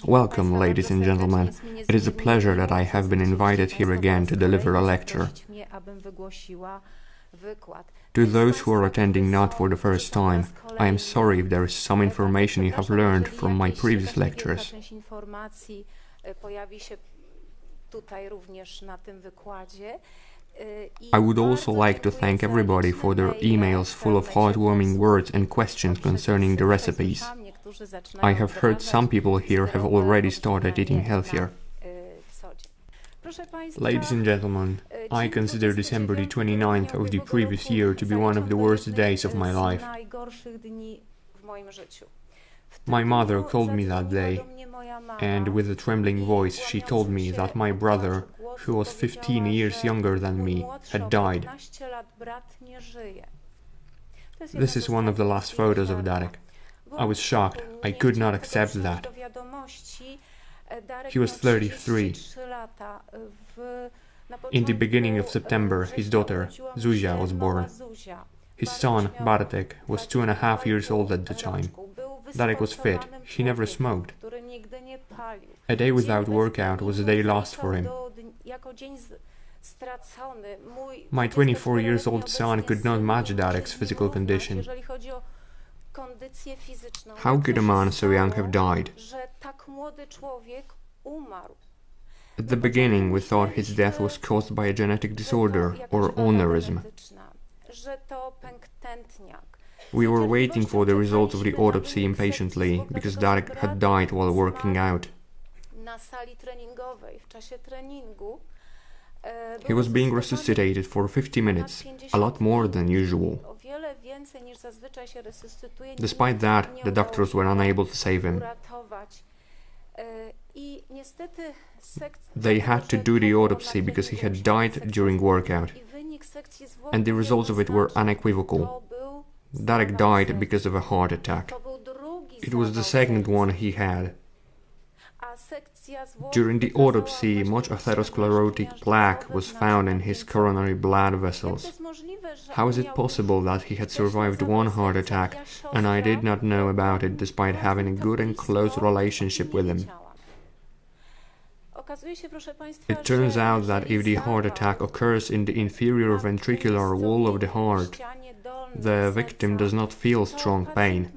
Welcome, ladies and gentlemen. It is a pleasure that I have been invited here again to deliver a lecture. To those who are attending not for the first time, I am sorry if there is some information you have learned from my previous lectures. I would also like to thank everybody for their emails full of heartwarming words and questions concerning the recipes. I have heard some people here have already started eating healthier. Ladies and gentlemen, I consider December the 29th of the previous year to be one of the worst days of my life. My mother called me that day, and with a trembling voice she told me that my brother, who was 15 years younger than me, had died. This is one of the last photos of Darek. I was shocked. I could not accept that. He was 33. In the beginning of September, his daughter, Zuzia, was born. His son, Bartek, was 2.5 years old at the time. Darek was fit. He never smoked. A day without workout was a day lost for him. My 24-year-old son could not match Darek's physical condition. How could a man so young have died? At the beginning, we thought his death was caused by a genetic disorder or aneurysm. We were waiting for the results of the autopsy impatiently, because Darek had died while working out. He was being resuscitated for 50 minutes, a lot more than usual. Despite that, the doctors were unable to save him. They had to do the autopsy because he had died during workout, and the results of it were unequivocal. Darek died because of a heart attack. It was the second one he had. During the autopsy, much atherosclerotic plaque was found in his coronary blood vessels. How is it possible that he had survived one heart attack and I did not know about it despite having a good and close relationship with him? It turns out that if the heart attack occurs in the inferior ventricular wall of the heart, the victim does not feel strong pain.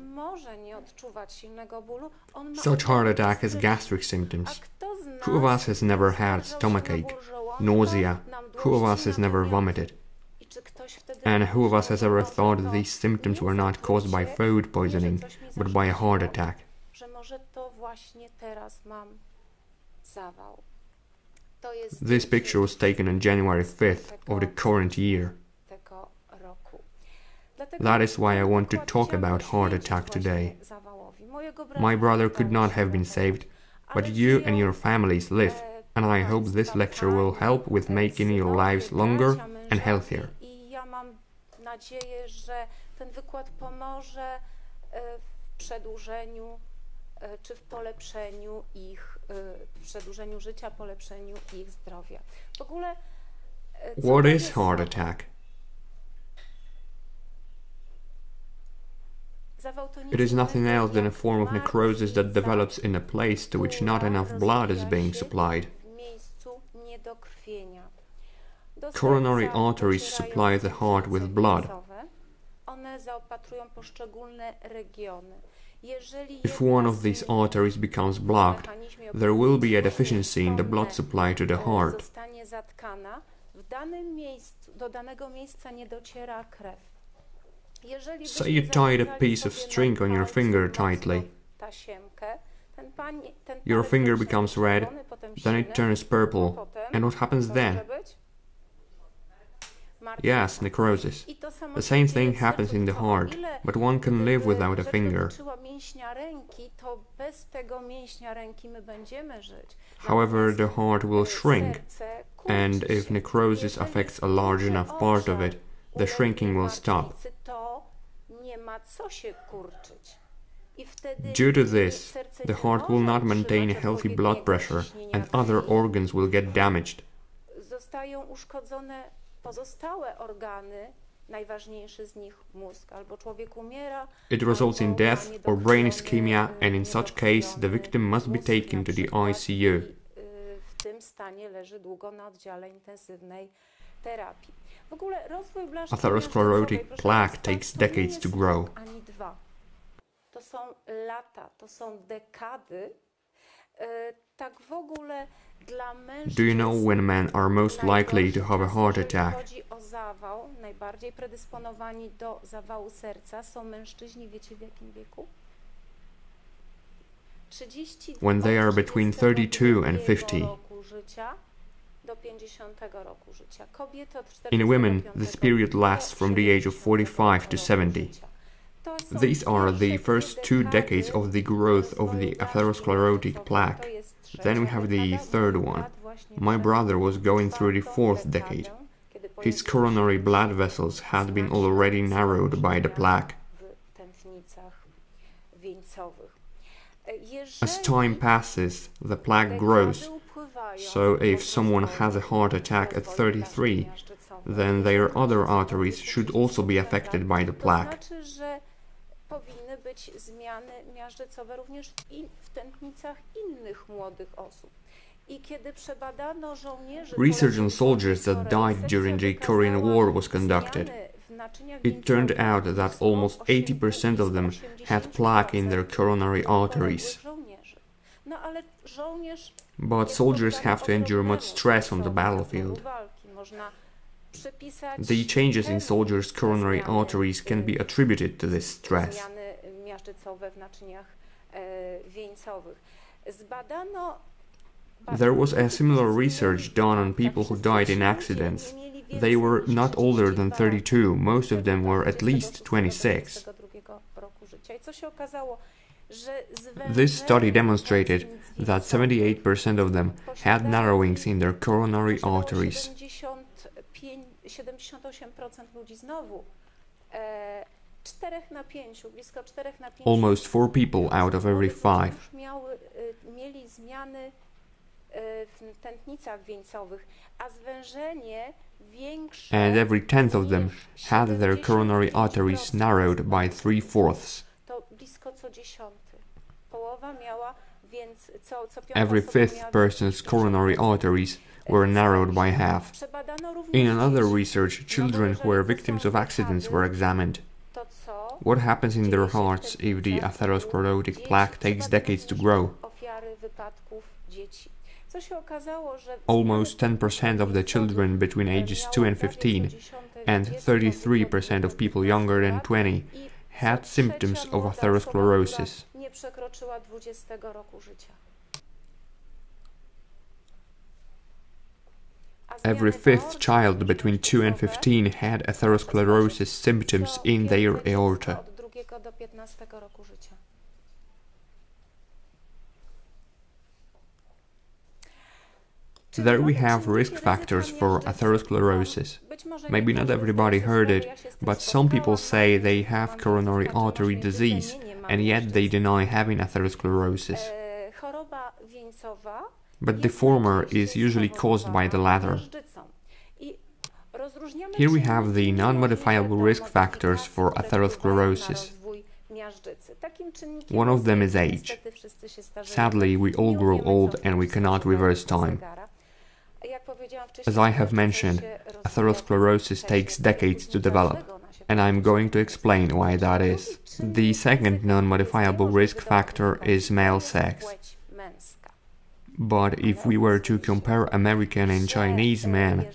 Such heart attack has gastric symptoms. Who of us has never had stomachache, nausea? Who of us has never vomited? And who of us has ever thought that these symptoms were not caused by food poisoning, but by a heart attack? This picture was taken on January 5th of the current year. That is why I want to talk about heart attack today. My brother could not have been saved, but you and your families live, and I hope this lecture will help with making your lives longer and healthier. What is heart attack? It is nothing else than a form of necrosis that develops in a place to which not enough blood is being supplied. Coronary arteries supply the heart with blood. If one of these arteries becomes blocked, there will be a deficiency in the blood supply to the heart. Say you tied a piece of string on your finger tightly. Your finger becomes red, then it turns purple, and what happens then? Yes, necrosis. The same thing happens in the heart, but one can live without a finger. However, the heart will shrink, and if necrosis affects a large enough part of it, the shrinking will stop. Due to this, the heart will not maintain a healthy blood pressure and other organs will get damaged. najważniejszy z nich mózg. Albo człowiek umiera, It results in death or brain ischemia, and in such case the victim must be taken to the ICU. W tym stanie leży długo na oddziale intensywnej terapii. W ogóle rozwój blaszki Atherosclerotic miażdżycowej, plaque proszę takes państwa, to nie decades to jest grow. rok ani dwa. To są lata, to są dekady. Tak w ogóle dla mężczyzn. Do you know when men are most likely to have a heart attack? Jeżeli chodzi o zawał, najbardziej predysponowani do zawału serca są mężczyźni, wiecie w jakim wieku? 30 When they are between 32 and 50. roku życia do 50 roku życia. Kobiety od 45 In women, this period lasts from the age of 45 to 70. These are the first 2 decades of the growth of the atherosclerotic plaque. Then we have the third one. My brother was going through the 4th decade. His coronary blood vessels had been already narrowed by the plaque. As time passes, the plaque grows. So if someone has a heart attack at 33, then their other arteries should also be affected by the plaque. Powinny być zmiany miażdżycowe również w tętnicach innych młodych osób. I kiedy przebadano żołnierzy, research on soldiers that died during the Korean War was conducted. It turned out that almost 80% of them had plaque in their coronary arteries. But soldiers have to endure much stress on the battlefield. The changes in soldiers' coronary arteries can be attributed to this stress. There was a similar research done on people who died in accidents. They were not older than 32, most of them were at least 26. This study demonstrated that 78% of them had narrowings in their coronary arteries. 78% ludzi znowu, 4 na 5, blisko 4 na 5. Almost 4 people out of every 5. Mieli zmiany w tętnicach wieńcowych, a zwężenie większe. And every 10th of them had their coronary arteries narrowed by 3/4. To blisko co 10. Połowa miała, więc co Every 5th person's coronary arteries were narrowed by half. In another research, children who were victims of accidents were examined. What happens in their hearts if the atherosclerotic plaque takes decades to grow? Almost 10% of the children between ages 2 and 15 and 33% of people younger than 20 had symptoms of atherosclerosis. Every 5th child between 2 and 15 had atherosclerosis symptoms in their aorta. There we have risk factors for atherosclerosis. Maybe not everybody heard it, but some people say they have coronary artery disease, and yet they deny having atherosclerosis. But the former is usually caused by the latter. Here we have the non-modifiable risk factors for atherosclerosis. One of them is age. Sadly, we all grow old and we cannot reverse time. As I have mentioned, atherosclerosis takes decades to develop, and I'm going to explain why that is. The second non-modifiable risk factor is male sex. But if we were to compare American and Chinese men,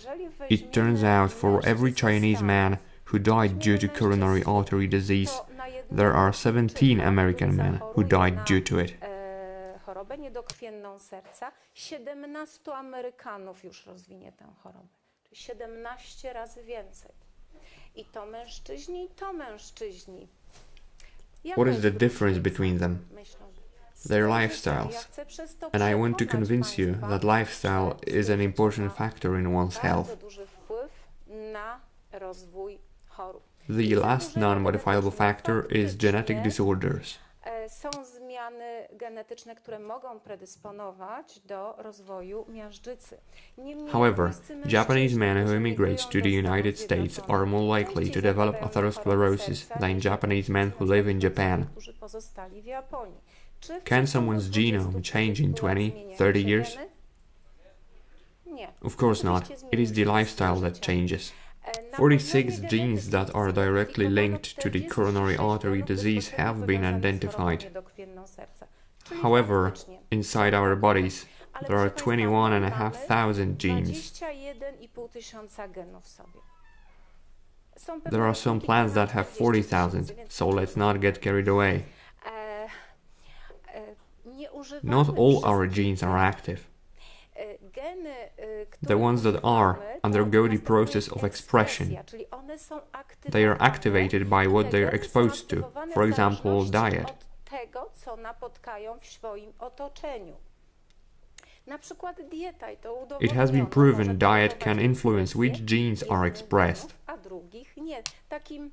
it turns out for every Chinese man who died due to coronary artery disease, there are 17 American men who died due to it. Chorobę niedokrwienną serca, 17 Amerykanów już rozwinie tę chorobę, czyli 17 razy więcej. I to mężczyźni, i to mężczyźni. What is the difference between them? Their lifestyles. And I want to convince you that lifestyle is an important factor in one's health. The last non-modifiable factor is genetic disorders. Są zmiany genetyczne, które mogą predysponować do rozwoju miażdżycy. Niemniej However, polscy Japanese mężczyźni, men who którzy immigrate migrują to do the Stanów United States Zjednoczonych, are more likely częściej to develop zachowują atherosclerosis chorobę than serca, Japanese men who znacznie live in Japan. którzy pozostali w Japonii. Czy w Can przeciągu someone's genome 20-30 change in lat 20, zmieniają 30 się years? geny? Nie. Of course not. Oczywiście It is the zmieni się lifestyle styl that życia. changes. Na 46 poziomie genes that are genetyki directly zidentyfikowano linked to the coronary 46 artery genów disease bezpośrednio have been powiązanych z chorobą identified. niedokrwienną serca. Czyli However, faktycznie inside są our takie. bodies, Ale there are proszę Państwa, my mamy 21,500 genes. 21,5 tysiąca genów w sobie. Są pewne There are some roślinki, plants które that mają have 40 40,000, tysięcy, więc so let's not get carried away. nie używamy Not all our wszystkich genes are genów. active. Geny, które The ones that are używamy, undergo to the następuje process of expression. ekspresja, czyli one są They are aktywowane activated by i what te they are geny są exposed to, aktywowane for w example, zależności diet. od tego, co napotkają w swoim otoczeniu. Na przykład dieta i to udowodniono. It has been może proven diet can powodować influence which ekspresję genes are jednych expressed. genów, a drugich nie. Takim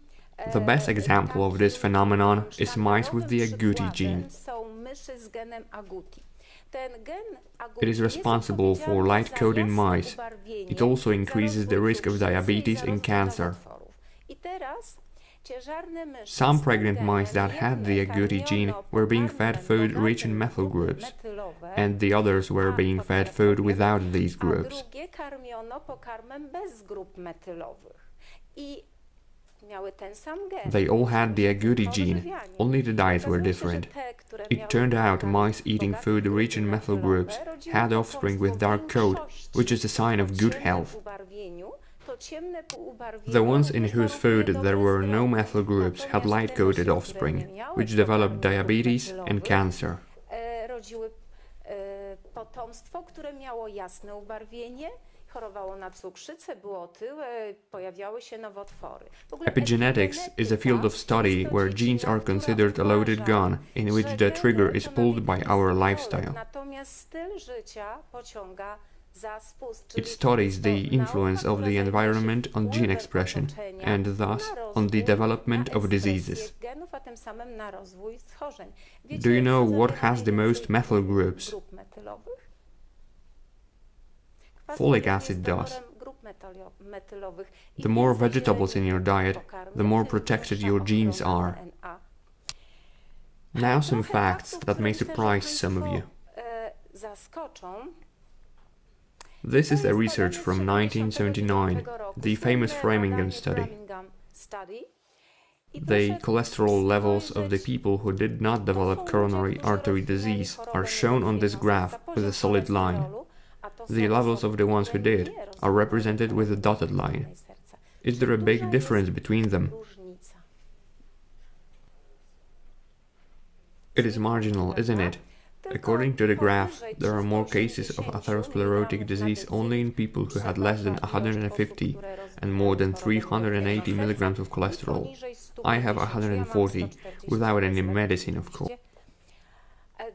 The best example of this phenomenon is mice with the agouti gene. są myszy z genem agouti. Ten gen agouti It is jest responsible for odpowiedzialny light-coated za jasne mice. ubarwienie, It also za increases the rozwój risk of cukrzycy i diabetes za and rozwój cancer. nowotworów. I teraz ciężarne myszy Some z tym pregnant genem mice that had the jedne agouti gene karmiono were being fed pokarmem food rich in bogatym w methyl grupy groups, metylowe, and the others were a being fed potem food kobiety, without these a groups. drugie karmiono pokarmem bez grup metylowych. I miały ten sam gen. They all had the agouti gene, Odżywianie. only the diets were Okazuje się, że different. te, które It miały turned out pokarm mice eating bogaty food w rich in grupy methyl metylowe groups rodziły had potomstwo offspring with w dark coat, większości which is a sign of o good ciemnym health. ubarwieniu. To ciemne ubarwienie The ones in również whose food warunkuje there dobre were no zdrowie. methyl groups had Natomiast te light-coated myszy, które offspring, nie miały which developed pokarmu grup diabetes and metylowych, cancer. rodziły potomstwo, które miało jasne ubarwienie, chorowało na cukrzycę, było otyłe, pojawiały się nowotwory. W ogóle Epigenetics is a field of study where genes are considered a loaded gun, in which the trigger is pulled by our lifestyle. Natomiast styl życia pociąga za spust, czyli It studies the nauka, influence of która the zajmuje się environment on gene wpływem expression, otoczenia and na thus rozwój, on the development na of ekspresję diseases. genów, a tym samym na rozwój schorzeń. Wiecie, Do you know co what zawiera has the most najwięcej methyl groups? grup metylowych? Kwas Folic foliowý acid jest does. donorem grup metylowych i The more więcej vegetables in your zieleni diet, pokarmie, the more tym protected wyższa your genes ochrona are. DNA. Now some Trochę facts faktów, that may które myślę, surprise że some of you. Państwo, zaskoczą. This is a research from 1979, the famous Framingham study. The cholesterol levels of the people who did not develop coronary artery disease are shown on this graph with a solid line. The levels of the ones who did are represented with a dotted line. Is there a big difference between them? It is marginal, isn't it? According to the graph, there are more cases of atherosclerotic disease only in people who had less than 150 and more than 380 milligrams of cholesterol. I have 140, without any medicine, of course.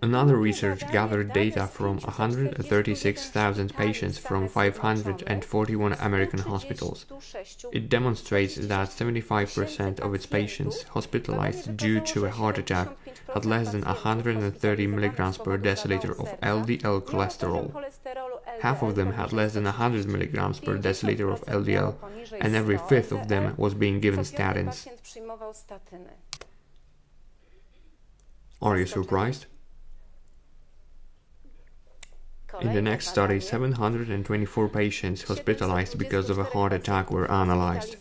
Another research gathered data from 136,000 patients from 541 American hospitals. It demonstrates that 75% of its patients hospitalized due to a heart attack had less than 130 milligrams per deciliter of LDL cholesterol. Half of them had less than 100 milligrams per deciliter of LDL, and every fifth of them was being given statins. Are you surprised? In the next study, 724 patients hospitalized because of a heart attack were analyzed.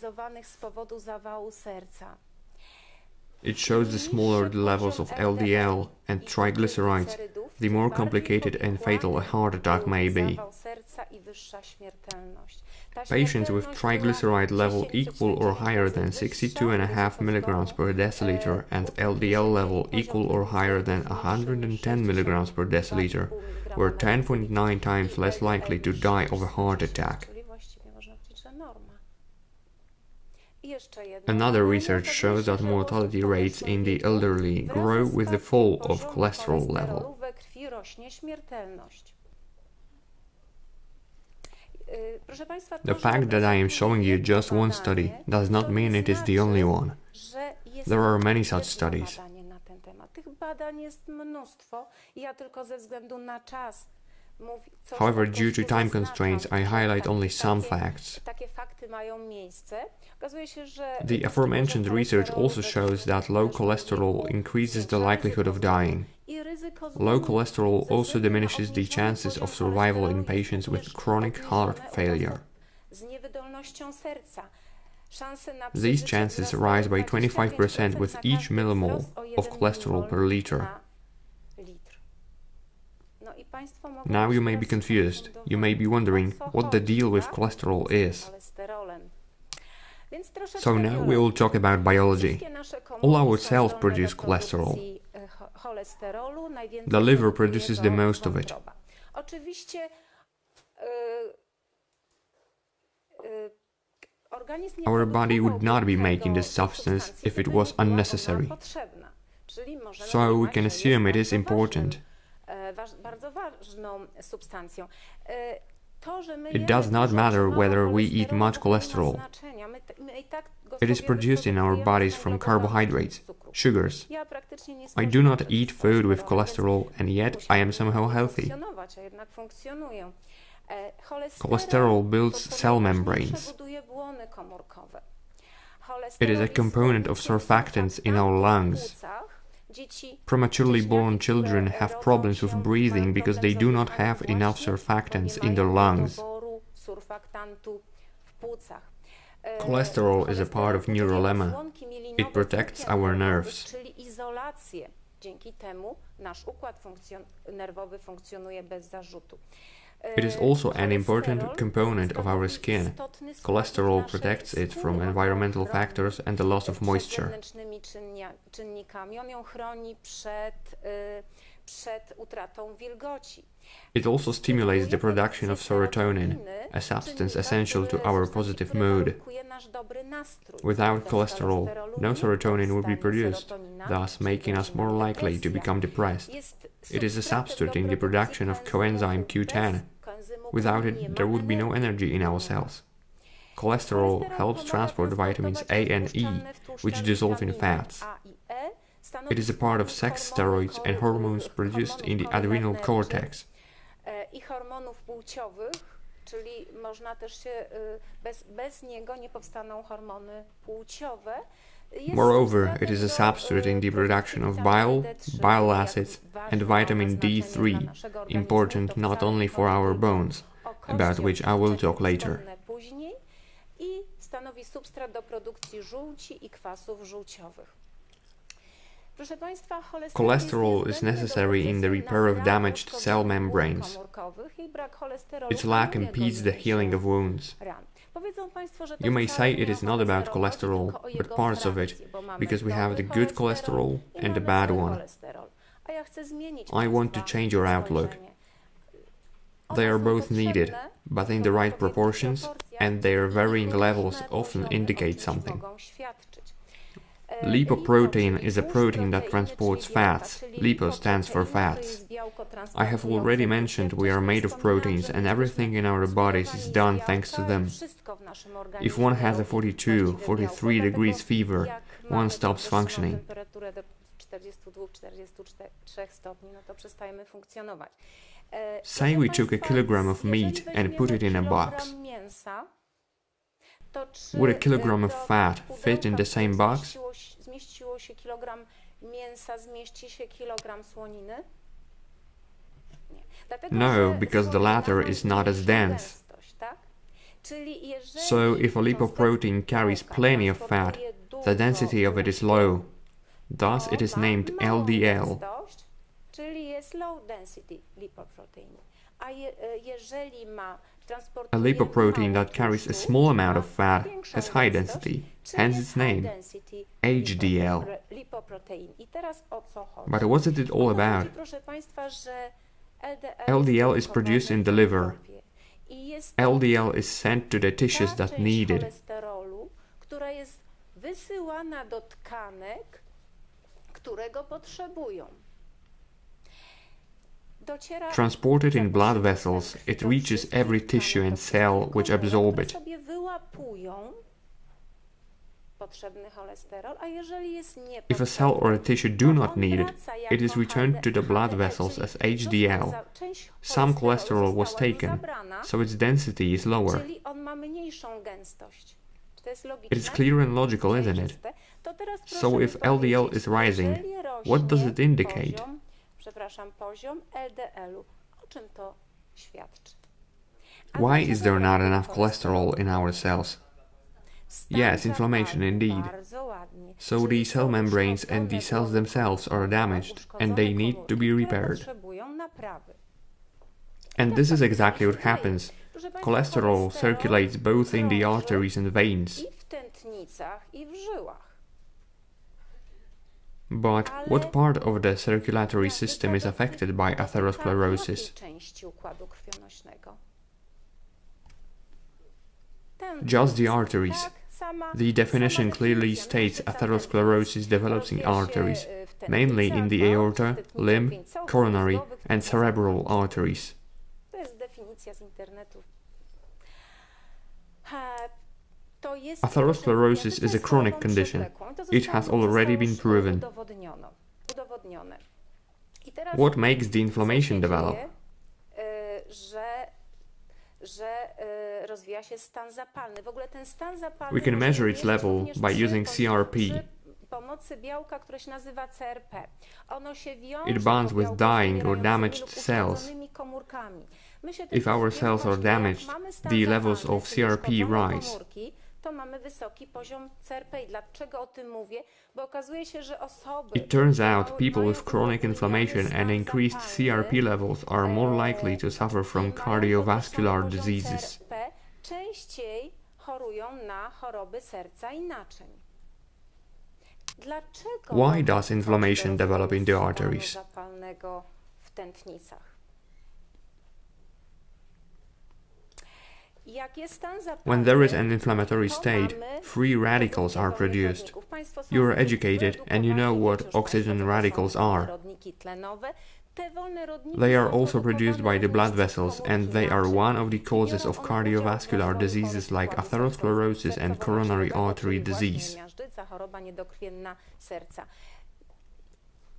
It shows the smaller the levels of LDL and triglycerides, the more complicated and fatal a heart attack may be. Patients with triglyceride level equal or higher than 62.5 milligrams per deciliter and LDL level equal or higher than 110 milligrams per deciliter were 10.9 times less likely to die of a heart attack. Another research shows that mortality rates in the elderly grow with the fall of cholesterol level. The fact that I am showing you just one study does not mean it is the only one. There are many such studies. temat. Tych badań jest mnóstwo i ja tylko ze względu na czas However, due to time constraints, I highlight only some facts. Takie fakty mają miejsce. Okazuje się, że The aforementioned research also shows that low cholesterol increases the likelihood of dying. Low cholesterol also diminishes the chances of survival in patients with chronic heart failure. Z niewydolnością serca. These chances rise by 25% with each millimole of cholesterol per liter. Now you may be confused. You may be wondering what the deal with cholesterol is. So now we will talk about biology. All our cells produce cholesterol. The liver produces the most of it. Our body would not be making this substance if it was unnecessary. So we can assume it is important. It does not matter whether we eat much cholesterol. It is produced in our bodies from carbohydrates, sugars. I do not eat food with cholesterol, and yet I am somehow healthy. Cholesterol builds cell membranes. It is a component of surfactants in our lungs. Prematurely born children have problems with breathing because they do not have enough surfactants in their lungs. Cholesterol is a part of neurolemma. It protects our nerves. It is also an important component of our skin. Cholesterol protects it from environmental factors and the loss of moisture. It also stimulates the production of serotonin, a substance essential to our positive mood. Without cholesterol, no serotonin would be produced, thus making us more likely to become depressed. It is a substitute in the production of coenzyme Q10. Without it, there would be no energy in our cells. Cholesterol helps transport vitamins A and E, which dissolve in fats. It is a part of sex steroids and hormones produced in the adrenal cortex. Czyli można też się, bez niego nie powstaną hormony płciowe. Moreover, it is a substitute in the production of bile acids, and vitamin D3, important not only for our bones, about which I will talk later. I stanowi substrat do produkcji żółci i kwasów żółciowych. Cholesterol is necessary in the repair of damaged cell membranes. Its lack impedes the healing of wounds. You may say it is not about cholesterol, but parts of it, because we have the good cholesterol and the bad one. I want to change your outlook. They are both needed, but in the right proportions, and their varying levels often indicate something. Lipoprotein is a protein that transports fats. Lipo stands for fats. I have already mentioned we are made of proteins and everything in our bodies is done thanks to them. If one has a 42, 43 degrees fever, one stops functioning. Say we took a kilogram of meat and put it in a box. Would a kilogram of fat fit in the same box? No, because the latter is not as dense. So if a lipoprotein carries plenty of fat, the density of it is low. Thus it is named LDL. A lipoprotein that carries a small amount of fat has high density, hence its name, HDL. But what is it all about? LDL is produced in the liver. LDL is sent to the tissues that need it. Transported in blood vessels, it reaches every tissue and cell which absorb it. potrzebny cholesterol, a jeżeli jest If a niepotrzebny, cell or a tissue do to not on need it, wraca jako it is returned to the blood HDL, vessels as czyli HDL. część Some cholesterolu cholesterol was została mu taken, zabrana, so its density is lower. czyli on ma mniejszą gęstość. Czy to jest logiczne? It is clear and logical, isn't it? Przejrzyste. To teraz So proszę mi if LDL powiedzieć, is rising, jeżeli what does rośnie it indicate? poziom LDL-u, o czym to świadczy? A Why is there dlaczego not brak enough cholesterol in our cells? Stan Yes, inflammation zapalny, indeed. bardzo ładnie. So Czyli the cell są membranes and uszkodzone the cells themselves are komórki, damaged and they need to be które repaired. potrzebują naprawy. And this is exactly what happens. Proszę państwa, Cholesterol circulates both in the krąży arteries and veins. i w tętnicach, i w żyłach. But what part of the circulatory system is affected by atherosclerosis? Jakiej części układu krwionośnego? Just the arteries. Tak, sama The definition clearly definicja. states Tętnica atherosclerosis develops in rozwija się arteries, w tętnicach, mainly in the aorta, tętnicach limb, wieńcowych, coronary mózgowych, and tętnicach cerebral małych. arteries. To jest definicja z internetu. To jest Atherosclerosis is a chronic condition. It has already been proven. Udowodnione. I teraz What makes the inflammation co się develop? dzieje, że rozwija się stan zapalny. W ogóle ten stan zapalny We can możemy measure its mierzyć level również by using CRP. przy pomocy białka, które się nazywa CRP. Ono się wiąże It bonds to with białko z dying or umierającymi damaged lub cells. uszkodzonymi komórkami. My się tym If our posługujemy cells are właśnie, jak damaged, mamy stan the levels zapalny, of czyli CRP uszkodzone rise. komórki, to mamy wysoki poziom CRP. I dlaczego o tym mówię? Bo okazuje się, że osoby, It turns które out people mają with chronic inflammation and stan increased zapalny, CRP levels are more likely to suffer from mają cardiovascular podwyższony poziom diseases. CRP, częściej chorują na choroby serca i naczyń. Dlaczego Why does inflammation develop in the arteries? stanu zapalnego w tętnicach? Jak jest stan zapalny, When there is an inflammatory to state, mamy free radicals are produced. rodników. Państwo są You are educated and you know wyedukowani, what wiecie już oxygen państwo, co to są radicals wolne are. rodniki tlenowe. Te wolne rodniki They are są also produced by the blood produkowane vessels przez and they are komórki one of the causes naczyń. of Biorą one cardiovascular udział w rozwoju diseases chorych like układu atherosclerosis and coronary sercowo-naczyniowego, artery czyli właśnie disease. miażdżyca, choroba niedokrwienna serca.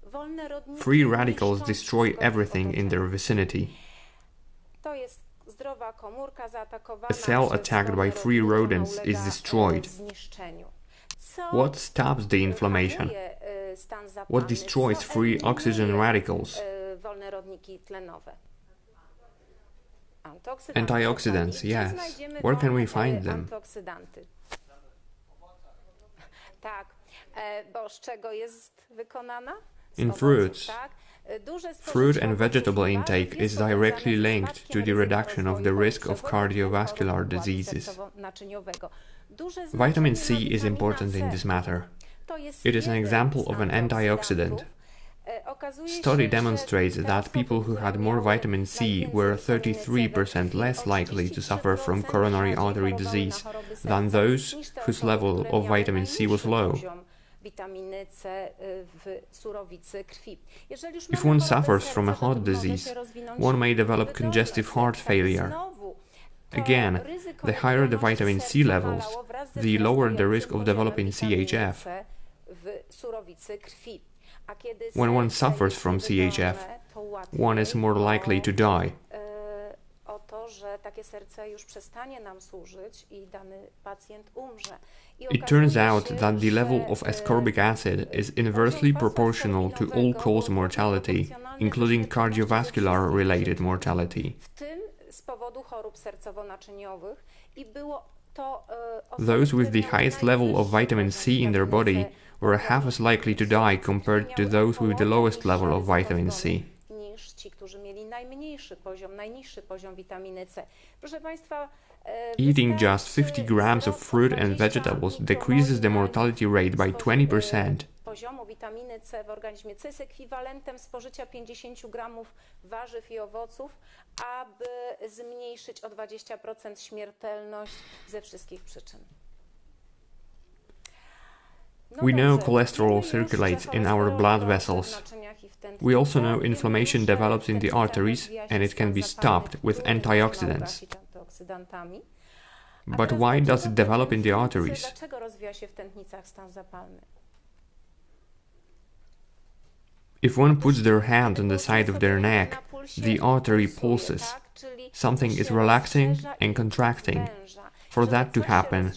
Wolne rodniki Free radicals niszczą destroy wszystko w everything in their otoczeniu. vicinity. To jest zdrowa komórka zaatakowana A cell przez attacked wolne by free rodniki, ona rodents is ulega, destroyed. zniszczeniu. Co What stops the inflammation? hamuje, stan zapalny? What destroys Co free eliminuje, oxygen radicals? wolne rodniki tlenowe? Antyoksydanty. Antioxidants, Gdzie yes. znajdziemy Where can we wolne, find them? Antyoksydanty. Tak, bo z czego jest wykonana? Z In owoców, fruits. tak? Duże Fruit spożycie and owoców vegetable i intake warzyw is jest powiązane directly ze linked to spadkiem the ryzyka reduction of the rozwoju risk of chorób cardiovascular układu diseases. sercowo-naczyniowego. Duże Vitamin C znaczenie ma is witamina important in C. this matter. To jest It is an jeden example z of an antioxidant. antyoksydantów. Okazuje się, Study że demonstrates te that osoby, people who które had more miały vitamin C najwięcej were witaminy C we 33% krwi, less o likely to suffer from 33% coronary rzadziej artery chorowały na disease choroby serca than those niż te whose osoby, level które of miały vitamin C was najniższy low. poziom witaminy C w surowicy krwi. Jeżeli już If mamy one chorobę suffers serca, from a to heart może disease, się rozwinąć one may develop wydolność congestive heart serca. I failure. znowu to Again, ryzyko the higher the nieudolności vitamin C serca levels, malało wraz ze the lower the risk wzrastającym of developing poziomem witaminy CHF. C w surowicy krwi. A kiedy When one serce suffers jest from niewydolne, CHF, to łatwiej one is more likely to die. o to, że takie serce już przestanie nam służyć i dany pacjent umrze. I It turns okazuje out się, that the level że, of ascorbic acid is inversely proportional to all-cause mortality, including cardiovascular related mortality. w tym z powodu chorób sercowo-naczyniowych i było to Those with the highest level of vitamin C in their body were half as likely to die compared to those with the lowest level of vitamin C. Niż ci, którzy mieli najniższy poziom witaminy C. Proszę Państwa, Eating just 50 grams of fruit and vegetables decreases the mortality rate by 20%. Poziomu witaminy C w organizmie, co jest ekwiwalentem spożycia 50 gramów warzyw i owoców, aby zmniejszyć o 20% śmiertelność ze wszystkich przyczyn. We know cholesterol circulates in our blood vessels. We also know inflammation develops in the arteries and it can be stopped with antioxidants. But why does it develop in the arteries? Dlaczego rozwija się w tętnicach stan zapalny? If one puts their hand on the side of their neck, the artery pulses. Something is relaxing and contracting. For that to happen,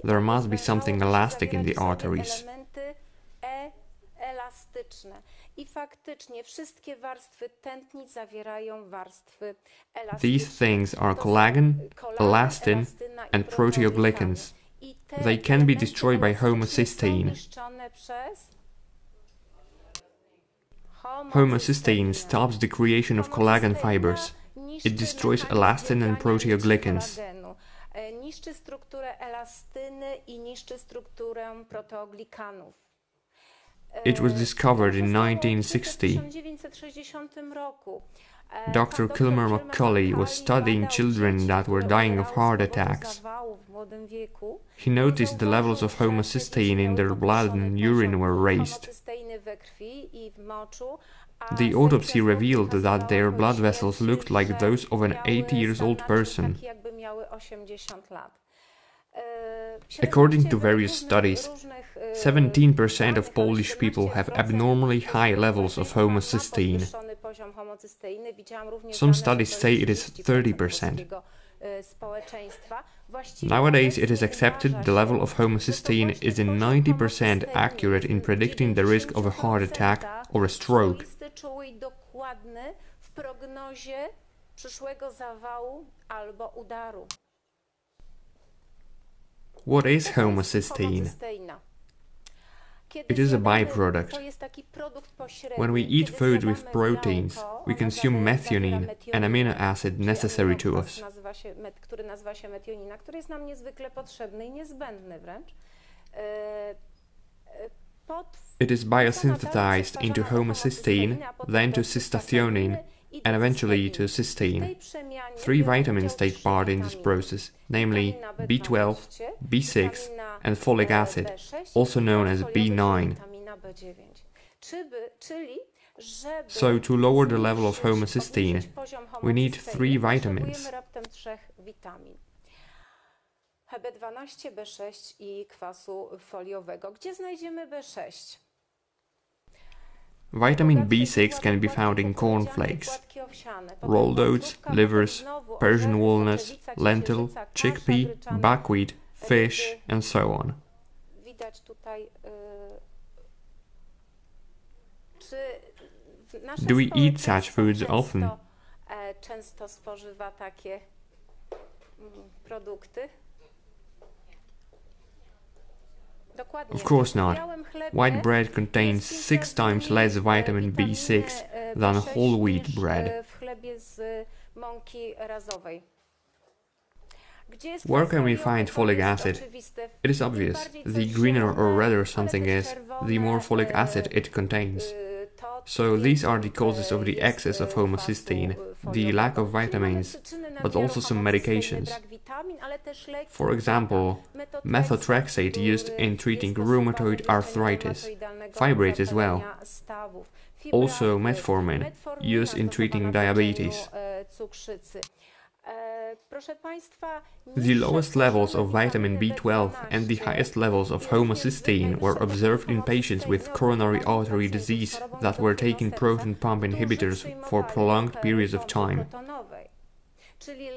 there must be something elastic in the arteries. I faktycznie wszystkie warstwy tętnic zawierają warstwy elastyczne. These things are collagen, elastin, and proteoglycans. They can be destroyed by homocysteine. Homocysteine stops the creation of collagen fibers. It destroys elastin and proteoglycans. Niszczy strukturę elastyny i niszczy strukturę proteoglikanów. It was discovered in 1960. Dr. Kilmer McCulley was studying children that were dying of heart attacks. He noticed the levels of homocysteine in their blood and urine were raised. The autopsy revealed that their blood vessels looked like those of an 80-year-old person. According to various studies, 17% of Polish people have abnormally high levels of homocysteine. Some studies say it is 30%. Nowadays it is accepted the level of homocysteine is in 90% accurate in predicting the risk of a heart attack or a stroke. What is homocysteine? It is a byproduct. When we eat food with proteins, we consume methionine, an amino acid necessary to us. Który nazywa się metionina, który jest nam niezwykle potrzebny i niezbędny wręcz. It is biosynthesized into homocysteine, then to cystathionin, and eventually to cysteine. 3 vitamins take part in this process, namely B12, B6, and folic acid, also known as B9. So, to lower the level of homocysteine, we need 3 vitamins. B12, B6 i kwasu foliowego. Gdzie znajdziemy B6? Vitamin B6 can be found in cornflakes, rolled oats, livers, Persian walnuts, lentil, chickpea, buckwheat, fish, and so on. Do we eat such foods often? Często spożywa takie produkty. Of course not. White bread contains 6 times less vitamin B6 than whole wheat bread. Where can we find folic acid? It is obvious. The greener or redder something is, the more folic acid it contains. So these are the causes of the excess of homocysteine, the lack of vitamins, but also some medications. For example, methotrexate used in treating rheumatoid arthritis, fibrates as well. Also metformin, used in treating diabetes. The lowest levels of vitamin B12 and the highest levels of homocysteine were observed in patients with coronary artery disease that were taking proton pump inhibitors for prolonged periods of time.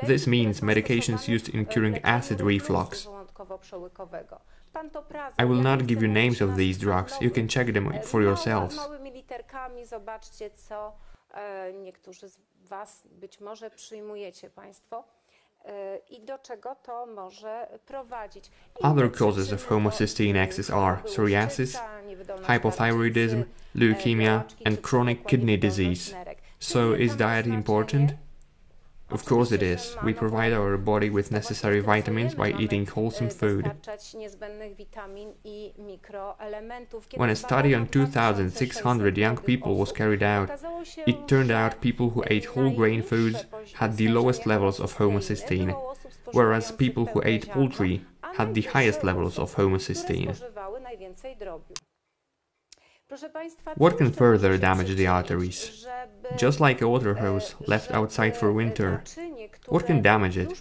This means medications used in curing acid reflux. I will not give you names of these drugs, you can check them for yourselves. Niektórzy z Was być może przyjmujecie Państwo i do czego to może prowadzić. Other causes of homocysteine excess are psoriasis, hypothyroidism, leukemia, and chronic kidney disease. So, is diet important? Of course it is. We provide our body with necessary vitamins by eating wholesome food. When a study on 2,600 young people was carried out, it turned out people who ate whole grain foods had the lowest levels of homocysteine, whereas people who ate poultry had the highest levels of homocysteine. What can further damage the arteries? Just like a water hose left outside for winter, what can damage it?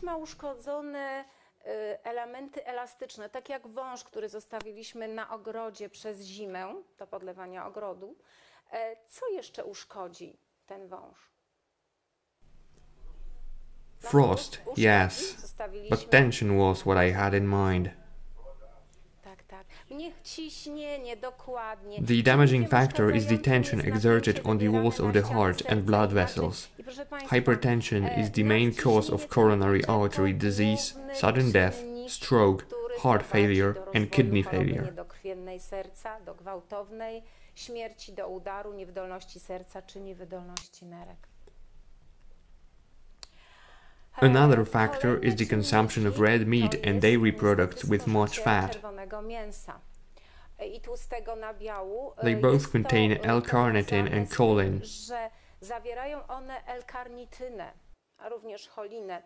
elementy elastyczne, tak jak wąż, który zostawiliśmy na ogrodzie przez zimę do podlewania ogrodu. Co jeszcze uszkodzi ten wąż? Frost, yes, but tension was what I had in mind. Tak. Niech ciśnienie dokładnie. The damaging factor is the tension exerted on the walls of the heart and blood vessels. Hypertension is the main cause of coronary artery disease, sudden death, stroke, heart failure and kidney failure. Niedokrwiennej serca, do gwałtownej śmierci, do udaru, niewydolności serca czy niewydolności nerek. Another factor is the consumption of red meat and dairy products with much fat. They both contain L-carnitine and choline. Zawierają one L-karnitynę, a również cholinę.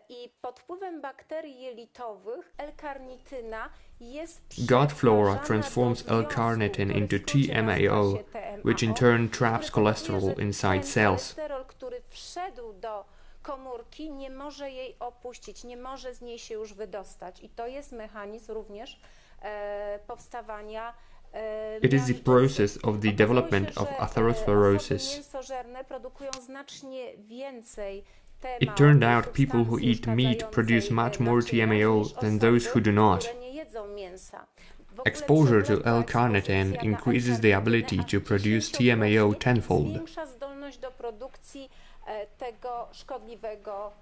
I pod wpływem bakterii jelitowych L-karnityna jest Gut flora transforms L-carnitine into TMAO, which in turn traps cholesterol inside cells. Który wszedł do komórki, nie może jej opuścić, nie może z niej się już wydostać. I to jest mechanizm również powstawania It is the process of the development of atherosclerosis. Mięsożerne produkują znacznie więcej It turned out people who eat meat produce much more TMAO than those who do not. Exposure to L-carnitine increases the ability to produce TMAO tenfold. Zwiększa zdolność do produkcji tego szkodliwego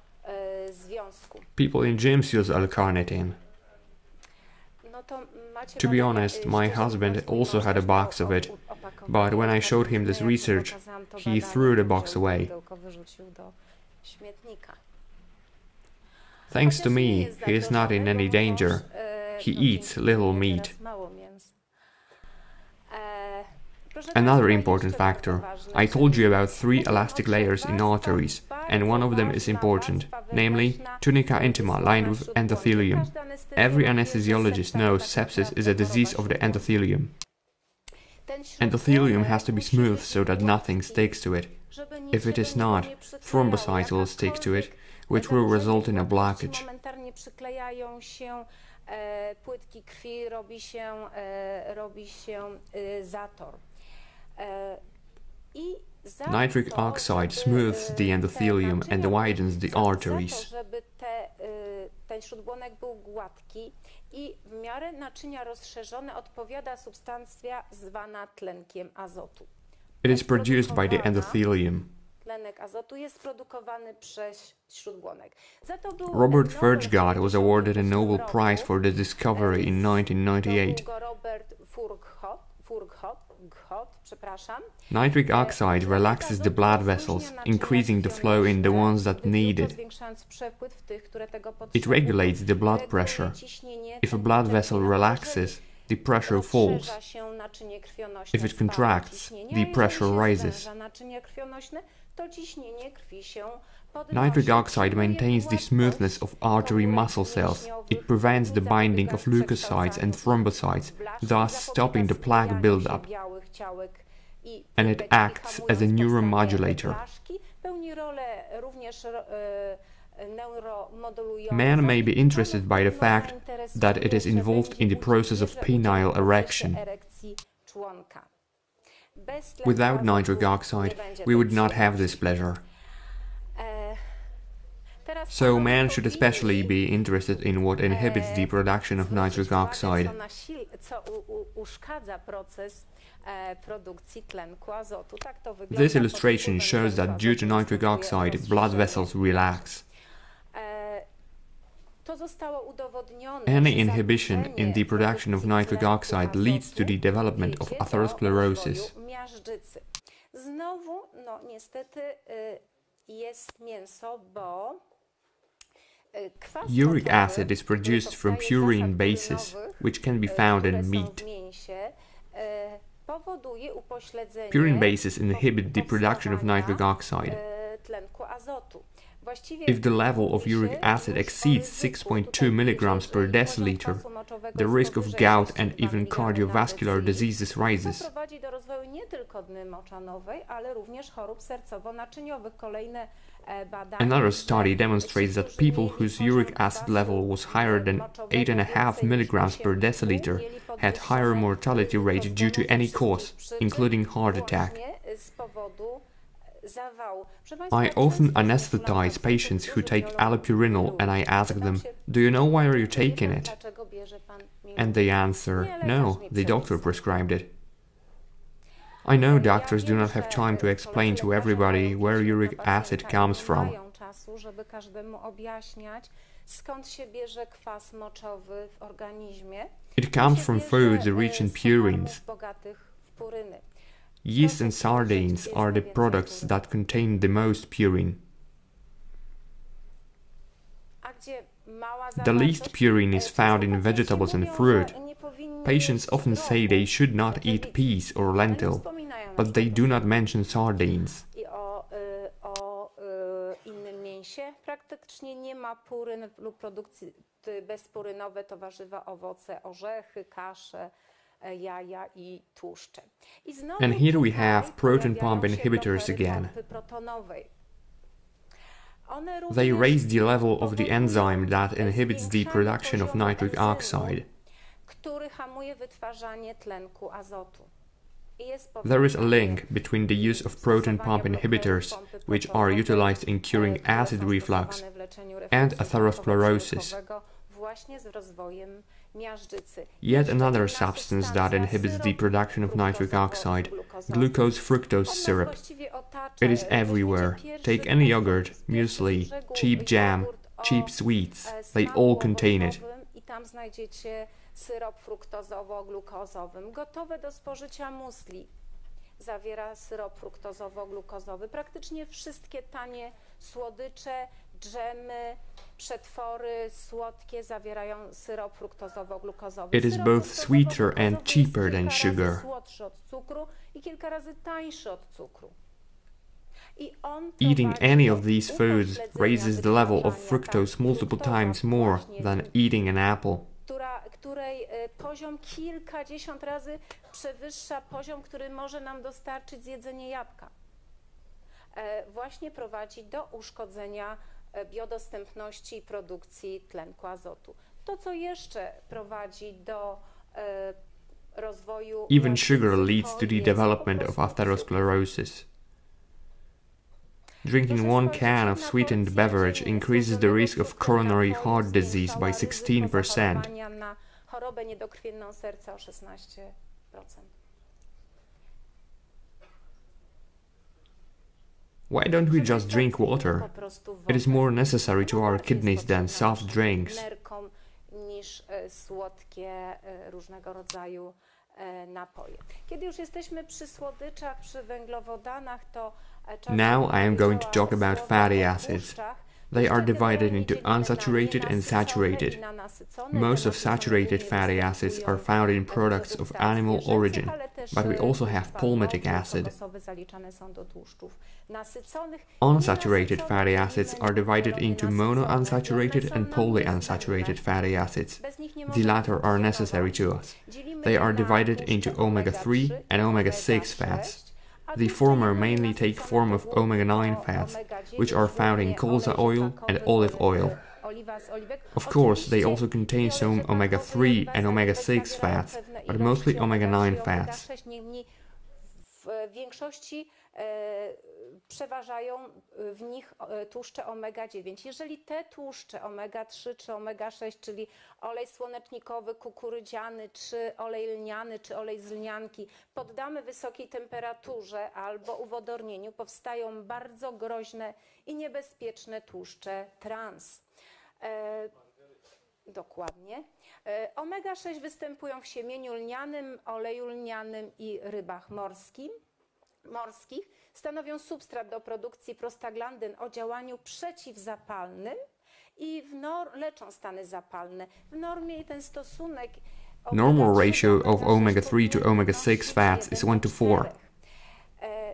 związku. People in gyms use L-carnitine. To be honest, my husband also had a box of it, but when I showed him this research, he threw the box away. Thanks to me, he is not in any danger. He eats little meat. Another important factor. I told you about 3 elastic layers in arteries, and one of them is important, namely tunica intima lined with endothelium. Every anesthesiologist knows sepsis is a disease of the endothelium. Endothelium has to be smooth so that nothing sticks to it. If it is not, thrombocytes will stick to it, which will result in a blockage. Płytki krwi, robi się zator. Nitric oxide smooths the endothelium and widens the arteries. Żeby ten śródbłonek był gładki i w miarę naczynia rozszerzone odpowiada substancja zwana tlenkiem azotu. It is produced by the endothelium. Tlenek azotu jest produkowany przez śródbłonek. Robert Furchgott was awarded a Nobel Prize for the discovery in 1998. Robert Nitric oxide relaxes the blood vessels, increasing the flow in the ones that need it. It regulates the blood pressure. If a blood vessel relaxes, the pressure falls. If it contracts, the pressure rises. Nitric oxide maintains the smoothness of artery muscle cells. It prevents the binding of leukocytes and thrombocytes, thus stopping the plaque buildup. And it acts as a neuromodulator. Man may be interested by the fact that it is involved in the process of penile erection. Without nitric oxide, we would not have this pleasure. So man should especially be interested in what inhibits the production of nitric oxide. This illustration shows that due to nitric oxide, blood vessels relax. Any inhibition in the production of nitric oxide leads to the development of atherosclerosis. Uric acid is produced from purine bases, which can be found in meat. Purine bases inhibit the production of nitric oxide. If the level of uric acid exceeds 6.2 milligrams per deciliter, the risk of gout and even cardiovascular diseases rises. Prowadzi do rozwoju nie tylko dny moczanowej, ale również chorób sercowo-naczyniowych. Kolejne badania. Another study demonstrates that people whose uric acid level was higher than 8.5 milligrams per deciliter had higher mortality rate due to any cause, including heart attack. I often anesthetize patients who take allopurinol and I ask them, "Do you know why are you taking it?" And they answer, "No, the doctor prescribed it." I know doctors do not have time to explain to everybody where uric acid comes from. It comes from foods rich in purines. Yeast and sardines are the products that contain the most purine. The least purine is found in vegetables and fruit. Patients often say they should not eat peas or lentil, but they do not mention sardines. Praktycznie nie ma puryn lub produkcji bezpurynowe to warzywa, owoce, orzechy, kasze, jaja i tłuszcze. And here we have proton pump inhibitors again. They raise the level of the enzyme that inhibits the production of nitric oxide. Który hamuje wytwarzanie tlenku azotu. There is a link between the use of proton pump inhibitors, which are utilized in curing acid reflux, and atherosclerosis. Yet another substance that inhibits the production of nitric oxide, glucose-fructose syrup. It is everywhere. Take any yogurt, muesli, cheap jam, cheap sweets. They all contain it. Syrop fruktozowo-glukozowy. Gotowe do spożycia muesli zawiera syrop fruktozowo-glukozowy. Praktycznie wszystkie tanie słodycze, dżemy, przetwory słodkie zawierają syrop fruktozowo-glukozowy. It is both sweeter and cheaper than sugar. Słodszy od cukru i kilka razy tańszy od cukru. Eating any of these foods raises the level of fructose multiple times more than eating an apple. Której poziom kilkadziesiąt razy przewyższa poziom, który może nam dostarczyć zjedzenie jabłka. Właśnie prowadzi do uszkodzenia biodostępności i produkcji tlenku azotu. To, co jeszcze prowadzi do rozwoju... Even sugar leads to the development of atherosclerosis. Drinking 1 can of sweetened beverage increases the risk of coronary heart disease by 16%. Chorobę niedokrwienną serca o 16%. Why don't we just drink water? It is more necessary to our kidneys than soft drinks. Niż słodkie różnego rodzaju napoje. Kiedy już jesteśmy przy słodyczach, przy węglowodanach, to now I am going to talk about fatty acids. They are divided into unsaturated and saturated. Most of saturated fatty acids are found in products of animal origin, but we also have palmitic acid. Unsaturated fatty acids are divided into monounsaturated and polyunsaturated fatty acids. The latter are necessary to us. They are divided into omega-3 and omega-6 fats. The former mainly take form of omega-9 fats, which are found in colza oil and olive oil. Of course, they also contain some omega-3 and omega-6 fats, but mostly omega-9 fats. W większości przeważają w nich tłuszcze omega-9. Jeżeli te tłuszcze omega-3 czy omega-6, czyli olej słonecznikowy, kukurydziany, czy olej lniany, czy olej z lnianki, poddamy wysokiej temperaturze albo uwodornieniu, powstają bardzo groźne i niebezpieczne tłuszcze trans. Dokładnie. Omega-6 występują w siemieniu lnianym, oleju lnianym i rybach morskich. Stanowią substrat do produkcji prostaglandyn o działaniu przeciwzapalnym i leczą stany zapalne. W normie ten stosunek... Normal ratio of omega-3 to omega-6 fats is 1:4.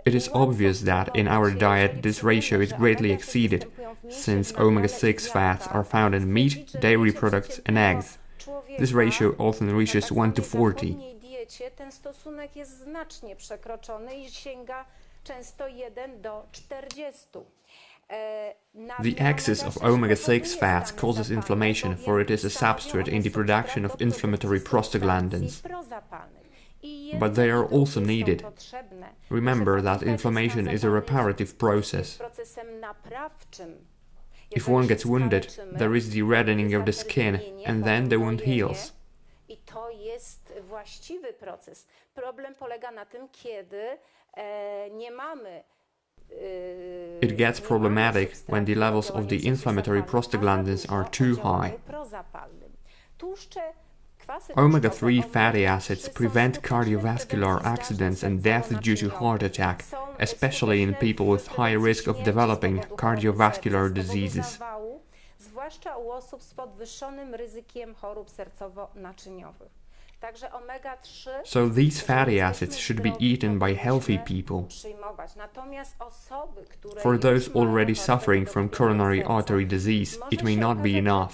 It is obvious that in our diet this ratio is greatly exceeded, since omega-6 fats are found in meat, dairy products and eggs. This ratio often reaches 1 to 40. Ten stosunek jest znacznie przekroczony i sięga często 1 do 40. The excess of omega-6 fats causes inflammation, for it is a substrate in the production of inflammatory prostaglandins. But they are also needed. Remember that inflammation is a reparative process. If one gets wounded, there is the reddening of the skin, and then the wound heals. I to jest właściwy proces. Problem polega na tym, kiedy nie mamy It gets problematic when the levels of the inflammatory prostaglandins are too high. Omega-3 fatty acids prevent cardiovascular accidents and death due to heart attack, especially in people with high risk of developing cardiovascular diseases. Zwłaszcza u osób z podwyższonym ryzykiem chorób sercowo-naczyniowych. Także omega-3 So these fatty acids should be eaten by healthy people. Natomiast osoby, które For those already suffering from coronary artery disease, it may not be enough.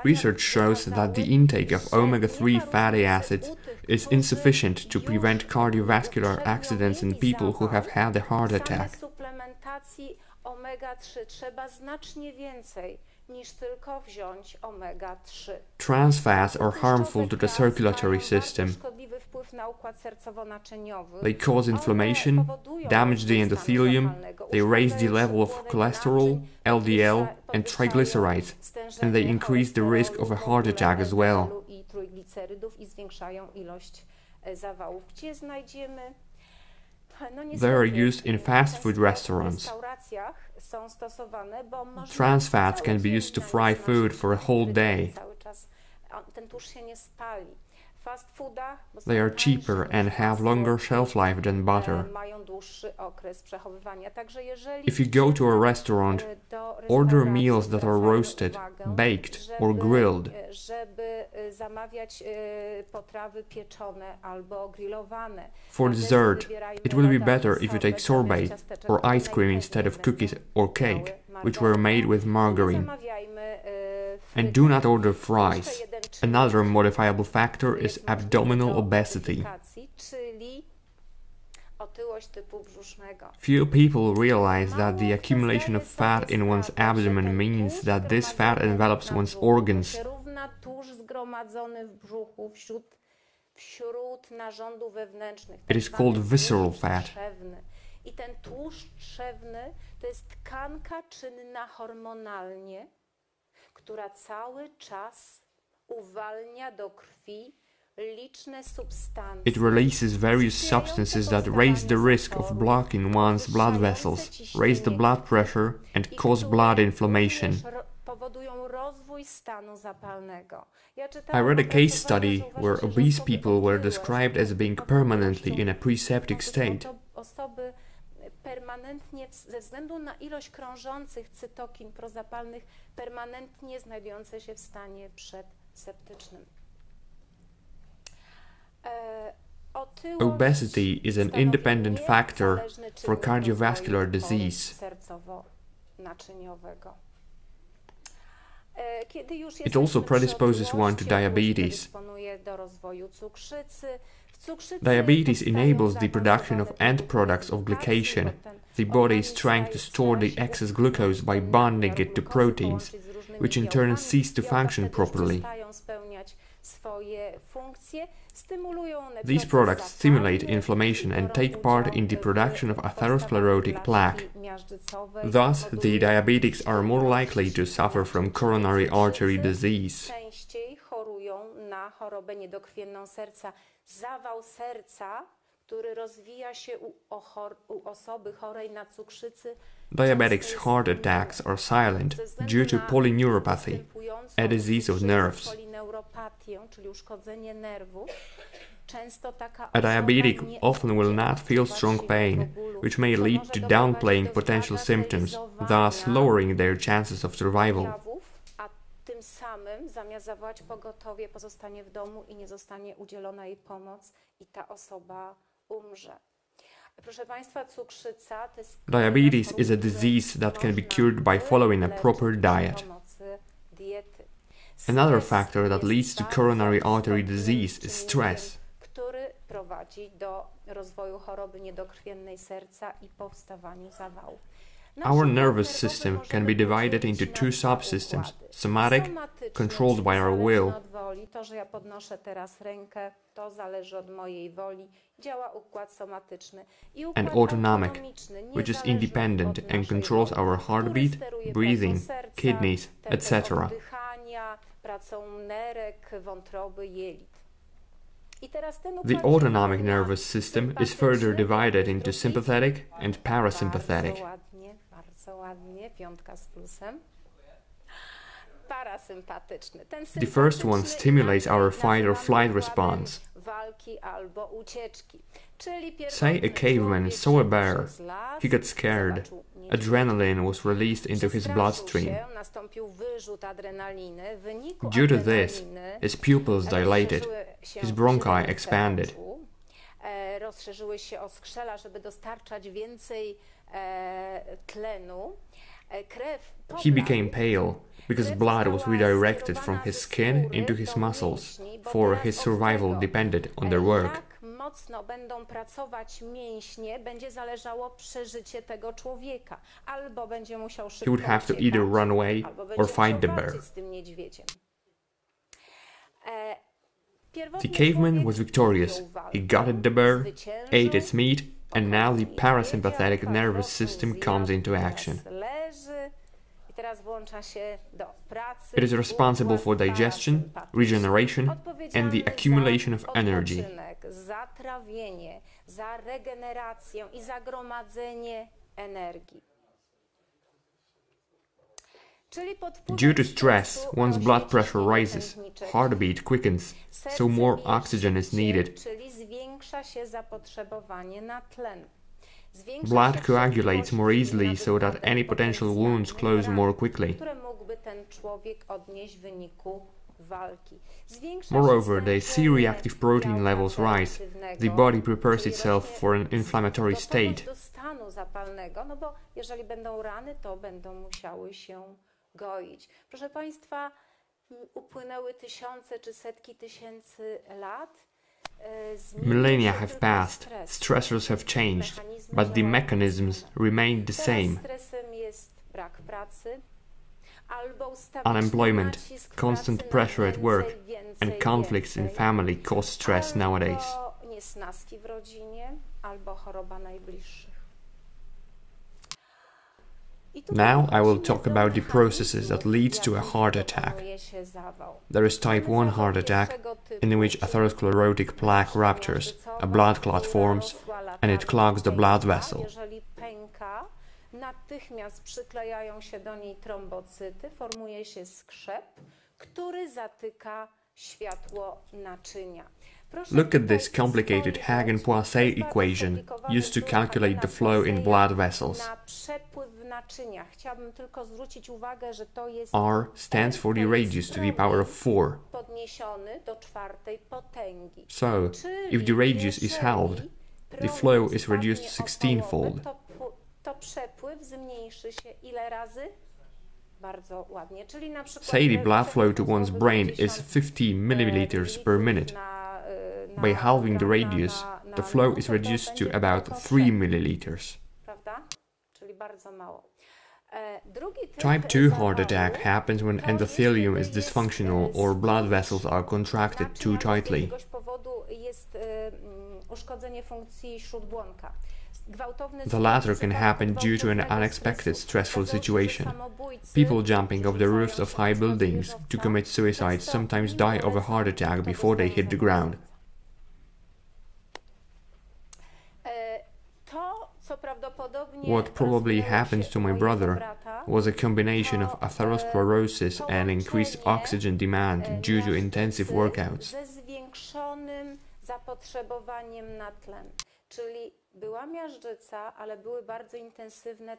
Research shows that the intake of omega-3 fatty acids is insufficient to prevent cardiovascular accidents in people who have had a heart attack. Omega-3 trzeba znacznie więcej niż tylko wziąć omega-3. Trans fats are harmful to the circulatory system. They cause inflammation, damage the endothelium, they raise the level of cholesterol, LDL, and triglycerides, and they increase the risk of a heart attack as well. They are used in fast food restaurants. Trans fats can be used to fry food for a whole day. They are cheaper and have longer shelf life than butter. If you go to a restaurant, order meals that are roasted, baked or grilled. For dessert, it will be better if you take sorbet or ice cream instead of cookies or cake, which were made with margarine. And do not order fries. Another modifiable factor is abdominal obesity. Few people realize that the accumulation of fat in one's abdomen means that this fat envelops one's organs. It is called visceral fat. I ten tłuszcz trzewny to jest tkanka czynna hormonalnie, która cały czas uwalnia do krwi liczne substancje. It releases various substances that raise the risk of blocking one's blood vessels, raise the blood pressure, and cause blood inflammation. Powodują rozwój stanu zapalnego. I read a case study where obese people were described as being permanently in a preseptic state. Osoby permanentnie, ze względu na ilość krążących cytokin prozapalnych, permanentnie znajdujące się w stanie przedseptycznym. Obesity is an independent factor for cardiovascular disease. It also predisposes one to diabetes. Diabetes enables the production of end products of glycation. The body is trying to store the excess glucose by bonding it to proteins, which in turn cease to function properly. These products stimulate inflammation and take part in the production of atherosclerotic plaque. Thus, the diabetics are more likely to suffer from coronary artery disease. Zawał serca, który rozwija się u osoby chorej na cukrzycę. Diabetics' heart attacks are silent due to polyneuropathy, a disease of nerves. A diabetic often will not feel strong pain, which may lead to downplaying potential symptoms, thus lowering their chances of survival. Tym samym, zamiast zawołać pogotowie, pozostanie w domu i nie zostanie udzielona jej pomoc i ta osoba umrze. Proszę Państwa, cukrzyca to jest Diabetes is a disease that can be cured by following a proper diet. Another factor that leads to coronary artery disease is stress. Który prowadzi do rozwoju choroby niedokrwiennej serca i powstawaniu zawału. Our nervous system can be divided into two subsystems, somatic, controlled by our will, to, że ja podnoszę teraz rękę, to zależy od mojej woli, działa układ somatyczny. I układ and autonomic, autonomiczny nie which is zależy independent od and naszej controls woli, our który heartbeat, steruje breathing, pracą serca, kidneys, tempem etc. oddychania, pracą nerek, wątroby, jelit. The autonomic nervous system is further divided into sympathetic and parasympathetic. Bardzo ładnie, piątka z plusem. Parasympatyczny. The first one stimulates our fight or flight response. Walki albo ucieczki. Czyli Say a caveman saw a bear. He got scared. Adrenaline was released into his bloodstream. Nastąpił wyrzut adrenaliny. W wyniku Due to this, his pupils dilated, his bronchi expanded. Rozszerzyły się oskrzela, żeby dostarczać więcej tlenu. He became pale because blood was redirected from his skin into his muscles, for his survival depended on their work. Jak mocno będą pracować mięśnie, będzie zależało przeżycie tego człowieka. Albo będzie musiał szybko He would have to either run away or fight the bear. z tym niedźwiedziem. The caveman was victorious. He gutted the bear, ate its meat, and now the parasympathetic nervous system comes into action. It is responsible for digestion, regeneration, and the accumulation of energy. Za trawienie, za regenerację i za gromadzenie energii. Due to stress, one's blood pressure rises, heartbeat quickens, so more oxygen is needed. Czyli zwiększa się zapotrzebowanie na tlen. Blood coagulates more easily so that any potential wounds close more quickly. Które mógłby ten człowiek odnieść w wyniku walki. Moreover, the C-reactive protein levels rise. The body prepares itself for an inflammatory state. Do stanu zapalnego, no bo jeżeli będą rany, to będą musiały się goić. Proszę Państwa, upłynęły tysiące czy setki tysięcy lat. Millennia have passed, stressors have changed, but the mechanisms remain the same. Stresem jest brak pracy, Unemployment, constant pressure at work, and conflicts in family cause stress nowadays. Albo niesnaski w rodzinie, albo choroba najbliższych. Now I will talk about the processes that lead to a heart attack. There is type 1 heart attack, in which atherosclerotic plaque ruptures, a blood clot forms, and it clogs the blood vessel. Jeżeli pęka, natychmiast przyklejają się do niej trombocyty, formuje się skrzep, który zatyka światło naczynia. Look at this complicated Hagen-Poiseuille equation used to calculate the flow in blood vessels. Na przepływ w naczyniach. Chciałabym tylko zwrócić uwagę, że to jest R stands for the radius to the power of 4. podniesiony do czwartej potęgi. So, if the radius is halved, the flow is reduced 16-fold. To przepływ zmniejszy się ile razy? Bardzo ładnie. Czyli na przykład Say the blood flow to one's brain is 50 milliliters per minute. By halving the radius, the flow is reduced to about 3 milliliters. Prawda? Czyli bardzo mało. Type 2 heart attack happens when endothelium is dysfunctional or blood vessels are contracted too tightly. Z jakiegoś powodu jest uszkodzenie funkcji śródbłonka. The latter can happen due to an unexpected stressful situation. People jumping off the roofs of high buildings to commit suicide sometimes die of a heart attack before they hit the ground. What probably happened to my brother was a combination of atherosclerosis and increased oxygen demand due to intensive workouts. Ze zwiększonym zapotrzebowaniem na tlen. Czyli była miażdżyca, ale były bardzo intensywne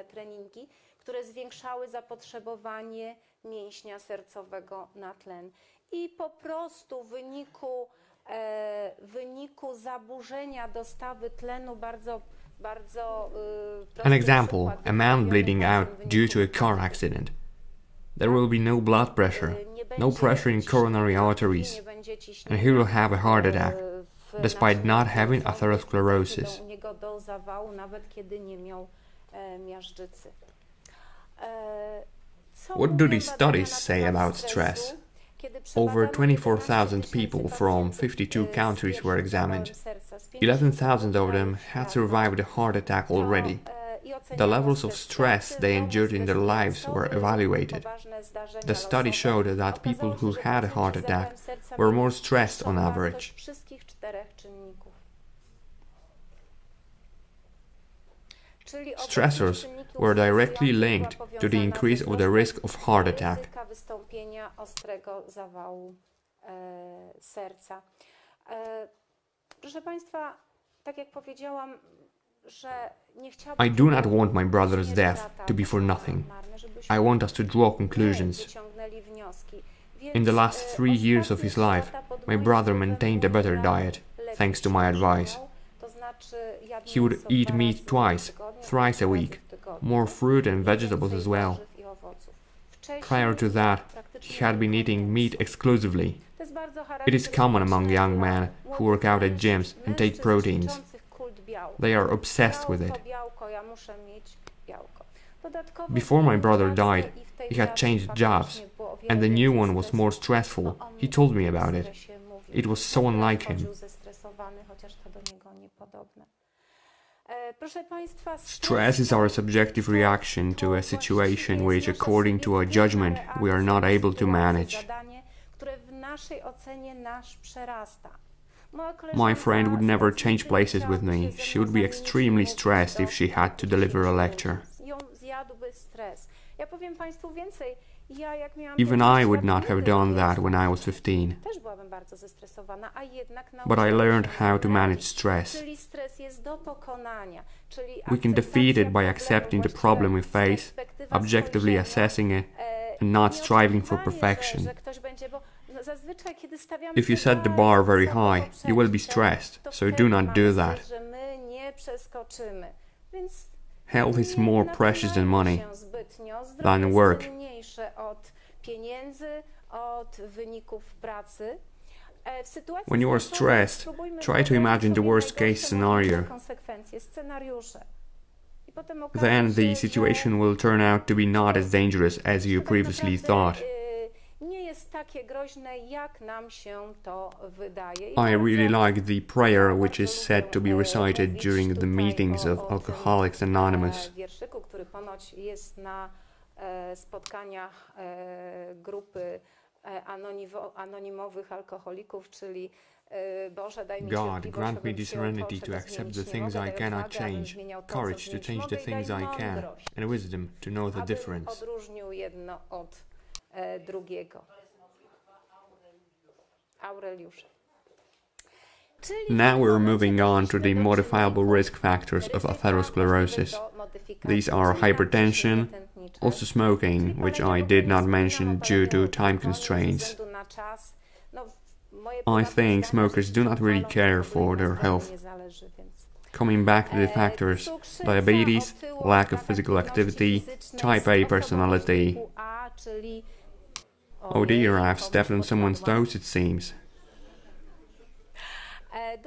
treningi, które zwiększały zapotrzebowanie mięśnia sercowego na tlen. I po prostu w wyniku w wyniku zaburzenia dostawy tlenu bardzo An example, a man bleeding out due to a car accident. There will be no blood pressure, no pressure in coronary arteries, and he will have a heart attack, despite not having atherosclerosis. What do these studies say about stress? Over 24,000 people from 52 countries were examined. 11,000 of them had survived a heart attack already. The levels of stress they endured in their lives were evaluated. The study showed that people who had a heart attack were more stressed on average. Stressors were directly linked to the increase of the risk of heart attack. I do not want my brother's death to be for nothing. I want us to draw conclusions. In the last 3 years of his life, my brother maintained a better diet, thanks to my advice. He would eat meat twice, thrice a week, more fruit and vegetables as well. Prior to that, he had been eating meat exclusively. It is common among young men who work out at gyms and take proteins. They are obsessed with it. Before my brother died, he had changed jobs, and the new one was more stressful. He told me about it. It was so unlike him. Stress is our subjective reaction to a situation which, according to our judgment, we are not able to manage. My friend would never change places with me. She would be extremely stressed if she had to deliver a lecture. Even I would not have done that when I was 15. But I learned how to manage stress. We can defeat it by accepting the problem we face, objectively assessing it, and not striving for perfection. If you set the bar very high, you will be stressed, so do not do that. Health is more precious than money, than work. When you are stressed, try to imagine the worst-case scenario. Then the situation will turn out to be not as dangerous as you previously thought. I really like the prayer which is said to be recited during the meetings of Alcoholics Anonymous. God, grant me the serenity to accept the things I cannot change, courage to change the things I can, and wisdom to know the difference. Now we're moving on to the modifiable risk factors of atherosclerosis. These are hypertension, also smoking, which I did not mention due to time constraints. I think smokers do not really care for their health. Coming back to the factors, diabetes, lack of physical activity, type A personality. Oh dear, I've stepped on someone's toes, it seems.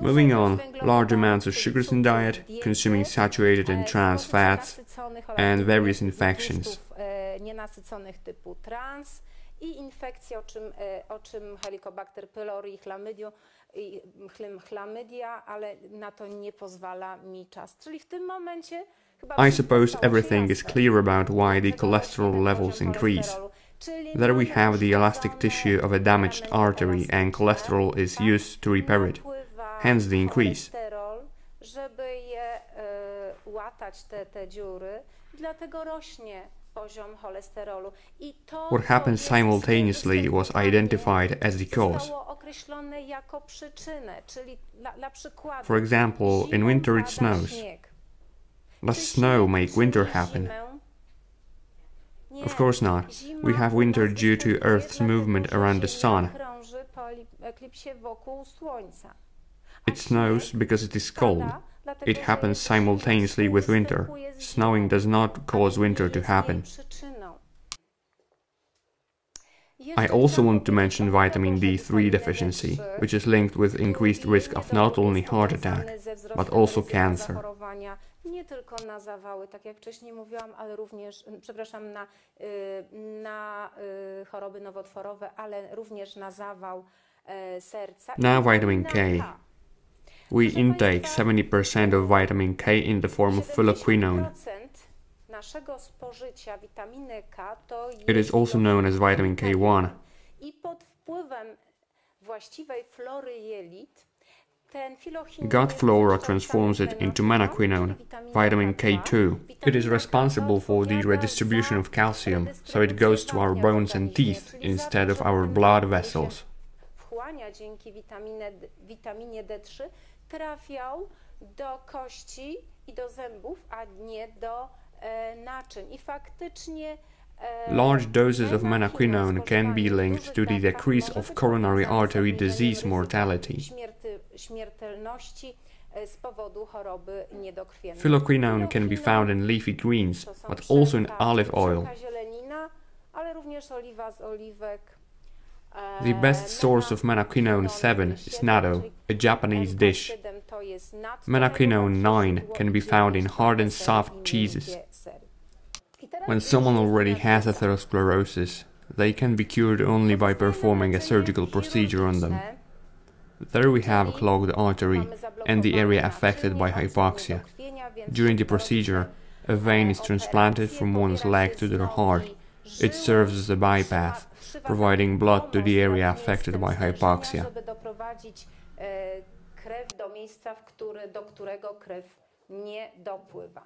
Moving on, large amounts of sugars in diet, consuming saturated and trans fats, and various infections. I infekcje, o czym Helicobacter pylori i chlamydia, ale na to nie pozwala mi czas. Czyli w tym momencie I suppose everything is clear about why the cholesterol levels increase. There we have the elastic tissue of a damaged artery and cholesterol is used to repair it. Hence the increase. Żeby je łatać te dziury, dlatego rośnie poziom cholesterolu. What happened simultaneously was identified as the cause. For example, in winter it snows. Does snow make winter happen? Of course not. We have winter due to Earth's movement around the sun. eklipsie wokół Słońca. It snows because it is cold. It happens simultaneously with winter. Snowing does not cause winter to happen. I also want to mention vitamin D3 deficiency, which is linked with increased risk of not only heart attack, but also cancer. Nie tylko na zawały, tak jak wcześniej mówiłam, ale również, przepraszam, na choroby nowotworowe, ale również na zawał serca. Now vitamin K. We intake 70% of vitamin K in the form of phylloquinone. Naszego spożycia witaminy K to jest It is also known as vitamin K1. I pod wpływem właściwej flory jelit Gut flora transforms it into menaquinone, vitamin K2. It is responsible for the redistribution of calcium, so it goes to our bones and teeth instead of our blood vessels. Wchłania dzięki witaminie D3 trafiał do kości i do zębów, a nie do naczyń. I faktycznie large doses of menaquinone can be linked to the decrease of coronary artery disease mortality. Śmiertelności z powodu choroby niedokrwiennej. Phylloquinone can be found in leafy greens, but also in olive oil. Zielenina, ale również oliwa z oliwek. The best source of menaquinone 7 is natto, a Japanese dish. Menaquinone 9 can be found in hard and soft cheeses. When someone already has atherosclerosis, they can be cured only by performing a surgical procedure on them. There we have a clogged artery and the area affected by hypoxia. During the procedure, a vein is transplanted from one's leg to their heart. It serves as a bypass, providing blood to the area affected by hypoxia. Krew do miejsca, do którego krew nie dopływa.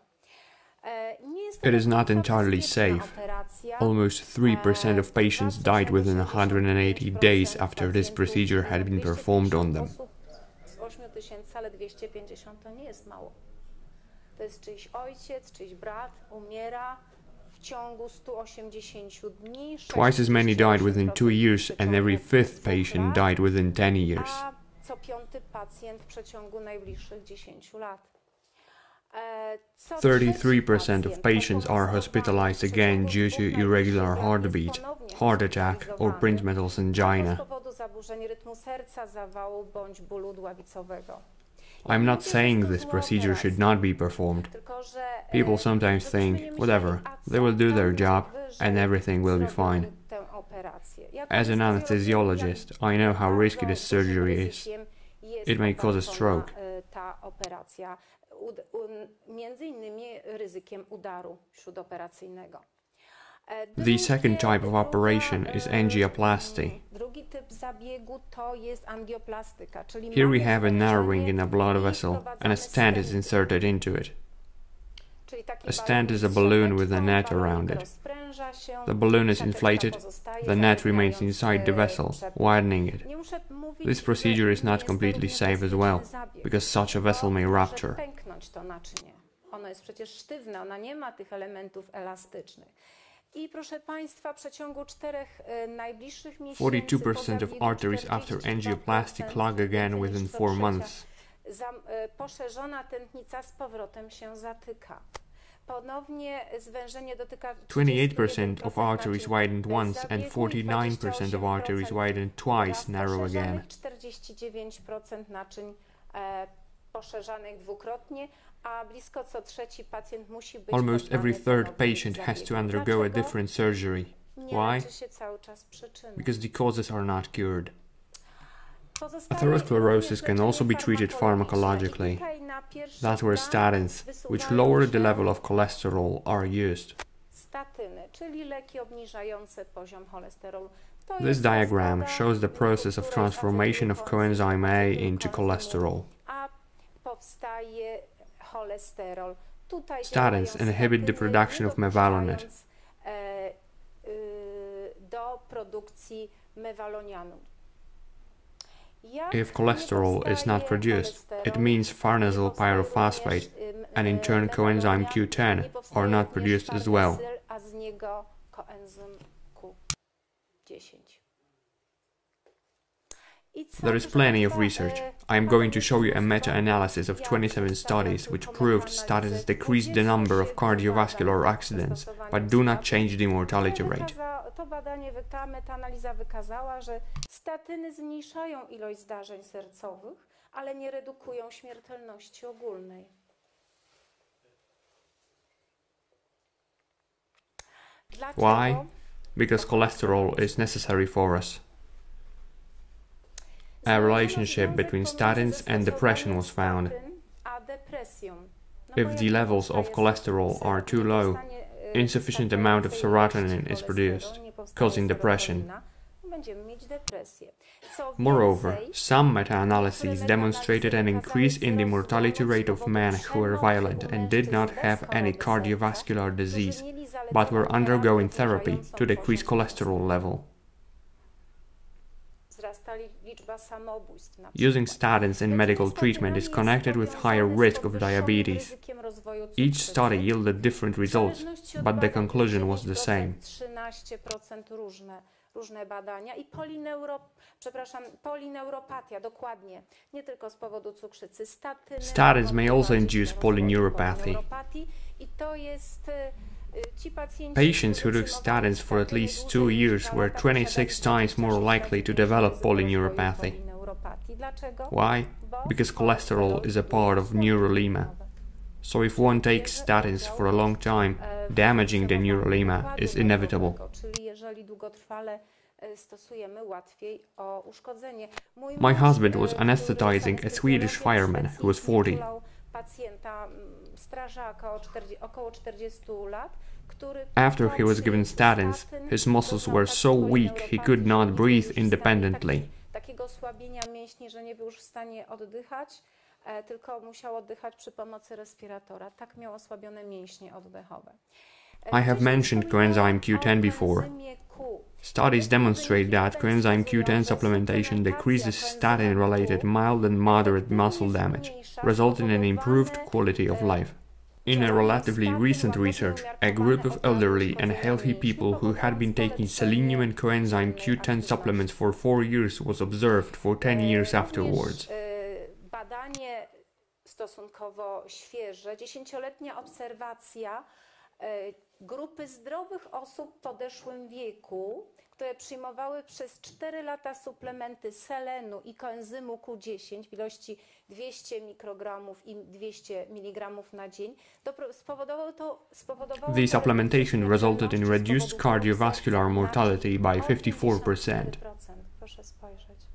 It is not entirely safe. Almost 3% of patients died within 180 days after this procedure had been performed on them. Z 8000, ale 250 to nie jest mało. To jest czyjś ojciec, czyjś brat umiera w ciągu 180 dni. Twice as many died within 2 years and every fifth patient died within 10 years. A co piąty pacjent w przeciągu najbliższych 10 lat. 33% of patients are hospitalized again due to irregular heartbeat, heart attack, or Prince Metal's angina. Z powodu zaburzeń rytmu serca, zawału bądź bólu dławicowego. I'm not saying this procedure should not be performed. People sometimes think, whatever, they will do their job and everything will be fine. As an anesthesiologist, I know how risky this surgery is. It may cause a stroke. Między innymi ryzykiem udaru śródoperacyjnego. The second type of operation is angioplasty. Drugi typ zabiegu to jest angioplastyka, czyli Here we have a narrowing in a blood vessel and a stent is inserted into it. A stent is a balloon with a net around it. The balloon is inflated, the net remains inside the vessel, widening it. This procedure is not completely safe as well, because such a vessel may rupture. Ono jest przecież sztywne, ona nie ma tych elementów elastycznych. I proszę Państwa, w przeciągu 4 najbliższych miesięcy 42% of arteries after angioplasty clog again within 4 months. Poszerzona tętnica z powrotem się zatyka. Ponownie zwężenie dotyka 28% of arteries widened once and 49% of arteries widened twice narrow again. 49% naczyń poszerzanych dwukrotnie, a blisko co trzeci pacjent musi być Almost every third patient has to undergo a different surgery. Why? Because the causes are not cured. Atherosclerosis can also be treated pharmacologically. That's where statins, which lower the level of cholesterol, are used. This diagram shows the process of transformation of coenzyme A into cholesterol. Statins inhibit the production of mevalonate. If cholesterol is not produced, it means farnesyl pyrophosphate and in turn coenzyme Q10 are not produced as well. There is plenty of research. I am going to show you a meta-analysis of 27 studies which proved statins decrease the number of cardiovascular accidents, but do not change the mortality rate. To badanie, ta metaanaliza wykazała, że statyny zmniejszają ilość zdarzeń sercowych, ale nie redukują śmiertelności ogólnej. Why? Because cholesterol is necessary for us. A relationship between statins and depression was found. If the levels of cholesterol are too low, insufficient amount of serotonin is produced, causing depression. Moreover, some meta-analyses demonstrated an increase in the mortality rate of men who were violent and did not have any cardiovascular disease, but were undergoing therapy to decrease cholesterol level. Using statins in medical treatment is connected with higher risk of diabetes. Each study yielded different results, but the conclusion was the same. Różne badania i polineuropatia, dokładnie, nie tylko z powodu cukrzycy. Statins may also induce polyneuropathy. I to jest Patients who took statins for at least 2 years were 26 times more likely to develop polyneuropathy. Why? Because cholesterol is a part of neurolema. So if one takes statins for a long time, damaging the neurolema is inevitable. My husband was anesthetizing a Swedish fireman who was 40. After he was given statins, his muscles were so weak he could not breathe independently. Takiego osłabienia mięśni, że nie był już w stanie oddychać, tylko musiał oddychać przy pomocy respiratora. Tak miał osłabione mięśnie oddechowe. I have mentioned coenzyme Q10 before. Studies demonstrate that coenzyme Q10 supplementation decreases statin-related mild and moderate muscle damage, resulting in improved quality of life. In a relatively recent research, a group of elderly and healthy people who had been taking selenium and coenzyme Q10 supplements for 4 years was observed for 10 years afterwards. Badanie stosunkowo świeże, 10-letnia obserwacja grupy zdrowych osób w podeszłym wieku, które przyjmowały przez 4 lata suplementy selenu i koenzymu Q10 w ilości 200 mikrogramów i 200 mg na dzień, spowodowało The supplementation resulted in reduced cardiovascular mortality by 54%. Proszę spojrzeć.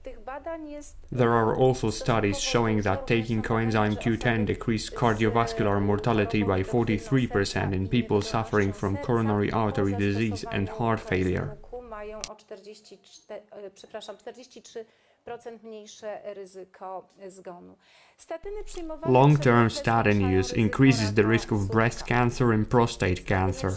Tych badań jest There are also studies showing that taking coenzyme Q10 decreased cardiovascular mortality by 43% in people suffering from coronary artery disease and heart failure. Mają o 43% mniejsze ryzyko zgonu. Long-term statin use increases the risk of breast cancer and prostate cancer.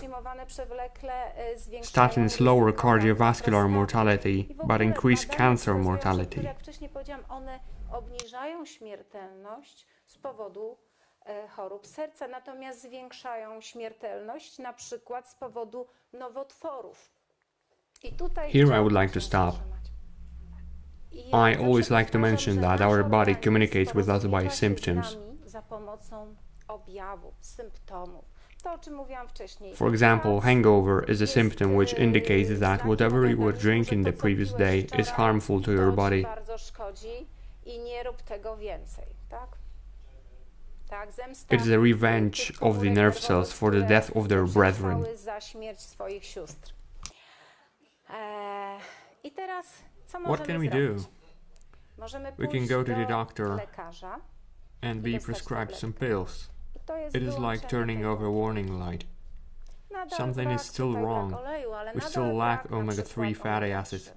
Statins lower cardiovascular mortality, but increase cancer mortality. Jak wcześniej powiedziałam, one obniżają śmiertelność z powodu chorób serca, natomiast zwiększają śmiertelność na przykład z powodu nowotworów. Here I would like to stop. I always like to mention that our body communicates with us by symptoms. For example, hangover is a symptom which indicates that whatever you were drinking the previous day is harmful to your body. It is a revenge of the nerve cells for the death of their brethren. What can we do? We can go to the doctor and be prescribed some pills. It is like turning off a warning light. Something is still wrong. We still lack omega-3 fatty acids,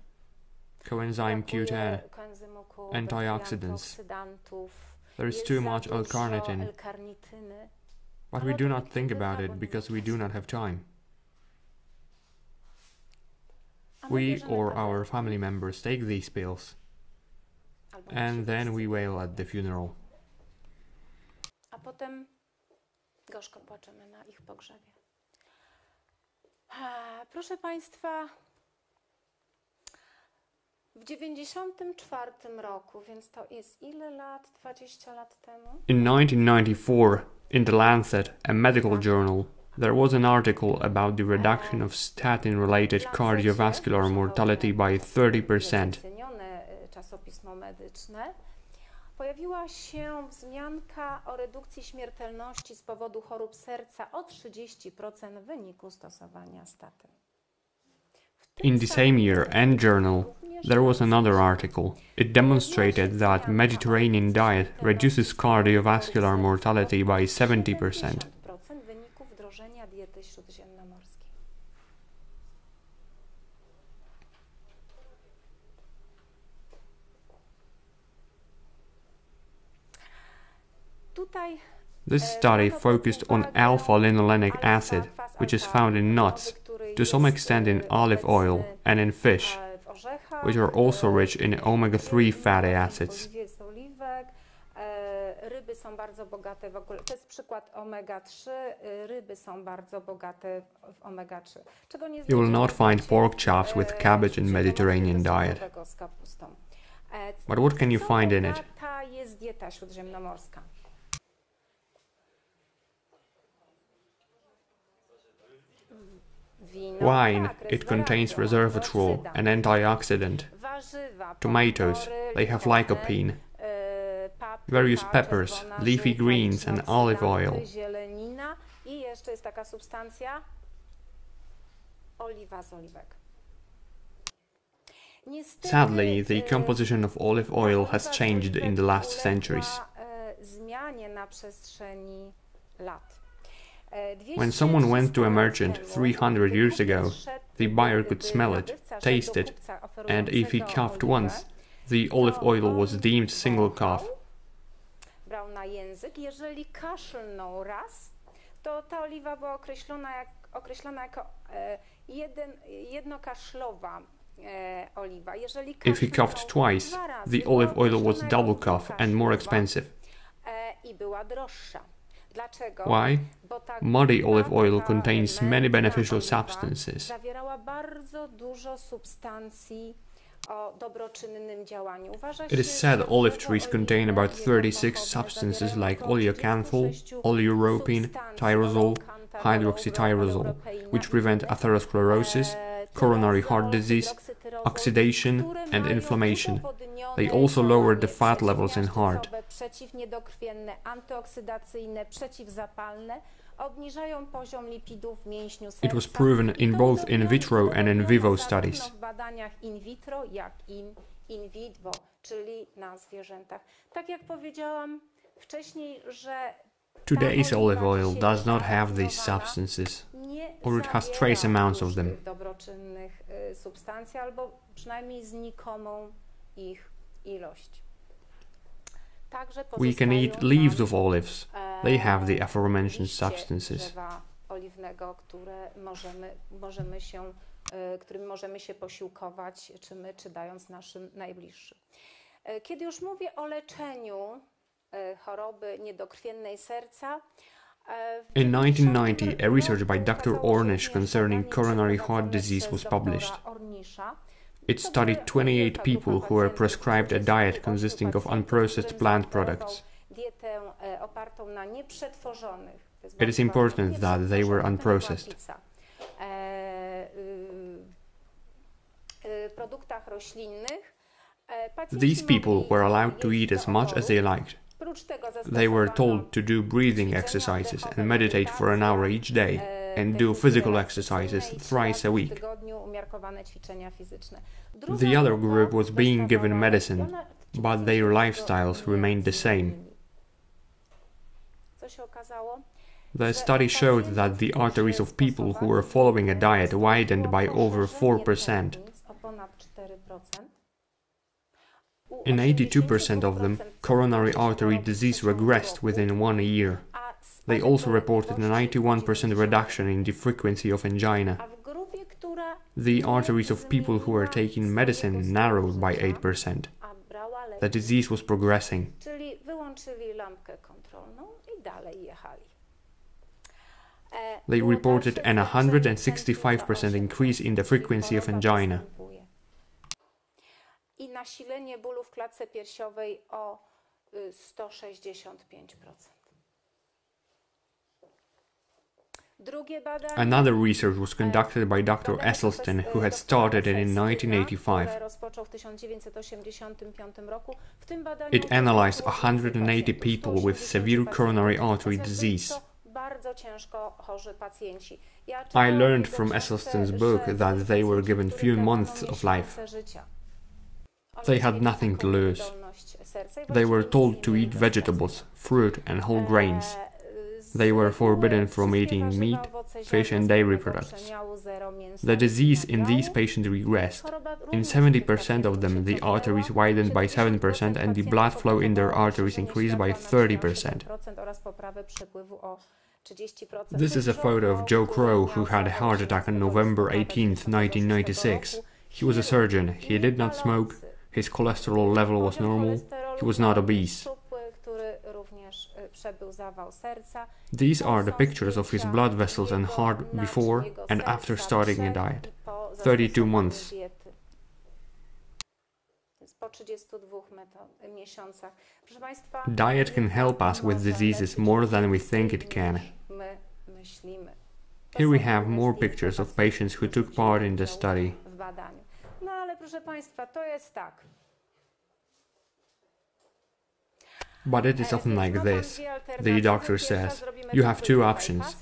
coenzyme Q10, antioxidants. There is too much L-carnitine, but we do not think about it because we do not have time. We or our family members take these pills, and then we wail at the funeral. A potem gorzko płaczemy na ich pogrzebie. Proszę Państwa, W 94 roku, więc to jest ile lat? 20 lat temu? In 1994, in The Lancet, a medical journal, there was an article about the reduction of statin-related cardiovascular mortality by 30%. Cenione czasopismo medyczne. Pojawiła się wzmianka o redukcji śmiertelności z powodu chorób serca o 30% w wyniku stosowania statyn. In the same year and journal, there was another article. It demonstrated that Mediterranean diet reduces cardiovascular mortality by 70%. W wyniku wdrożenia diety śródziemnomorskiej. Tutaj This study focused on alpha-linolenic acid, which is found in nuts, to some extent in olive oil and in fish, which are also rich in omega-3 fatty acids. Ryby są bardzo bogate w ogóle. To jest przykład omega-3. Ryby są bardzo bogate w omega-3. Czego nie You will not find pork chops with cabbage in Mediterranean diet. But what can you find in it? Ta jest dieta śródziemnomorska. Wine, it contains resveratrol, an antioxidant. Tomatoes, they have lycopene. Various peppers, leafy greens and olive oil. I jeszcze jest taka substancja oliwa z oliwek. Sadly, the composition of olive oil has changed in the last centuries. Zmianie na przestrzeni lat. When someone went to a merchant 300 years ago, the buyer could smell it, taste it, and if he coughed once, the olive oil was deemed single cough. Brał na język. Jeżeli kaszlnął raz, to ta oliwa była określona jako jednokaszlowa oliwa. Jeżeli If he coughed twice, the olive oil was double cough and more expensive. I była droższa. Dlaczego? Why? Bo ta Muddy olive oil contains many beneficial substances. Zawierała bardzo dużo substancji o dobroczynnym działaniu. Uważa It się, is said że olive drzewo trees contain about oliwne 36 pochodne substances zawierają like około oleocanthal, 36 oleuropein, substancji, tyrosol, oleocanthal, hydroxytyrosol, oleuropeina which i prevent inne. atherosclerosis, coronary heart disease, oxidation, and inflammation. They also lower the fat levels in heart. Przeciwniedokrwienne, antyoksydacyjne, przeciwzapalne, obniżają poziom lipidów w mięśniu serca. It was proven in both in vitro and in vivo studies. W badaniach in vitro, jak in vivo, czyli na zwierzętach. Tak jak powiedziałam wcześniej, że Today's olive oil does not have these substances, or it has trace amounts of them. Dobroczynnych substancji, albo przynajmniej znikomą ich ilość. We can eat leaves of olives. They have the aforementioned substances. Drzewa oliwnego, którym możemy się posiłkować, czy dając naszym najbliższym. Kiedy już mówię o leczeniu choroby niedokrwiennej serca, in 1990, a research by Dr. Ornish concerning coronary heart disease was published. It studied 28 people who were prescribed a diet consisting of unprocessed plant products. It is important that they were unprocessed. These people were allowed to eat as much as they liked. They were told to do breathing exercises and meditate for an hour each day, and do physical exercises thrice a week. The other group was being given medicine, but their lifestyles remained the same. The study showed that the arteries of people who were following a diet widened by over 4%. In 82% of them, coronary artery disease regressed within 1 year. They also reported a 91% reduction in the frequency of angina. The arteries of people who were taking medicine narrowed by 8%. The disease was progressing. They reported an 165% increase in the frequency of angina. i nasilenie bólu w klatce piersiowej o 165%. Drugie badanie. Another research was conducted by Dr. Esselstyn, who had started it in 1985. Rozpoczął w 1985 roku. W tym badaniu It analyzed 180 people with severe coronary artery disease. Bardzo ciężko chorzy pacjenci. I learned from Esselstyn's book that they were given few months of life. They had nothing to lose. They were told to eat vegetables, fruit and whole grains. They were forbidden from eating meat, fish and dairy products. The disease in these patients regressed. In 70% of them, the arteries widened by 7% and the blood flow in their arteries increased by 30%. This is a photo of Joe Crow, who had a heart attack on November 18, 1996. He was a surgeon. He did not smoke. His cholesterol level was normal. He was not obese. These are the pictures of his blood vessels and heart before and after starting a diet. 32 months. Diet can help us with diseases more than we think it can. Here we have more pictures of patients who took part in the study. No ale proszę Państwa, to jest tak. But it is often like this. The doctor says, you have two options.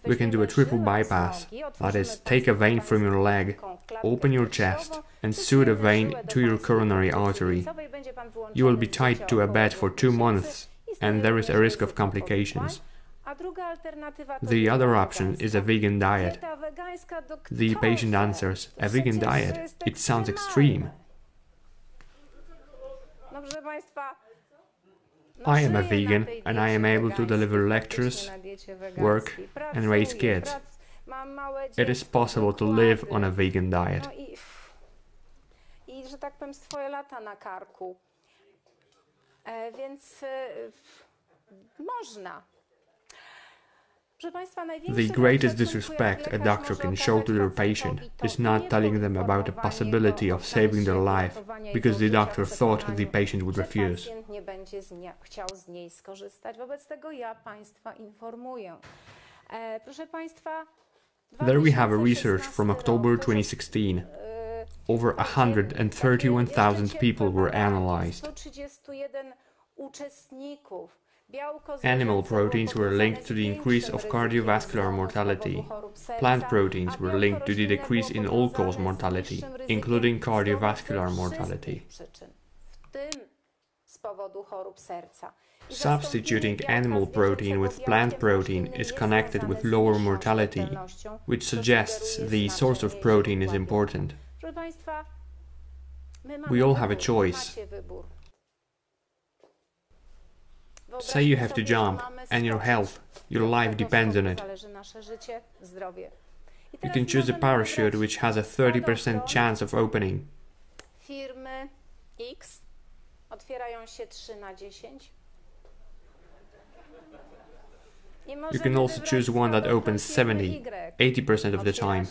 We can do a triple bypass, that is, take a vein from your leg, open your chest, and sew the vein to your coronary artery. You will be tied to a bed for 2 months, and there is a risk of complications. The other option is a vegan diet. The patient answers, a vegan diet? It sounds extreme. I am a vegan and I am able to deliver lectures, work and raise kids. It is possible to live on a vegan diet. I że tak powiem swoje lata na karku. Więc można. The greatest disrespect a doctor can show to their patient is not telling them about the possibility of saving their life because the doctor thought the patient would refuse. There we have a research from October 2016. Over 131,000 people were analyzed. Animal proteins were linked to the increase of cardiovascular mortality. Plant proteins were linked to the decrease in all-cause mortality, including cardiovascular mortality. Substituting animal protein with plant protein is connected with lower mortality, which suggests the source of protein is important. We all have a choice. Say you have to jump, and your health, your life depends on it. You can choose a parachute which has a 30% chance of opening. Firmy X otwierają się 3 na 10. You can also choose one that opens 70, 80% of the time.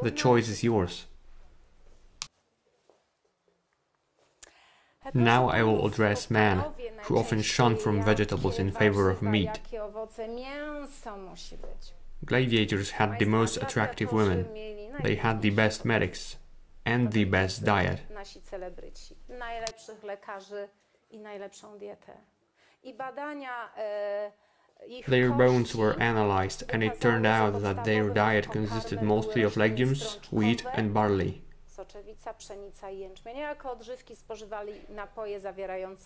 The choice is yours. Now I will address men, who often shun from vegetables in favor of meat. Gladiators had the most attractive women, they had the best medics, and the best diet. Their bones were analyzed and it turned out that their diet consisted mostly of legumes, wheat and barley.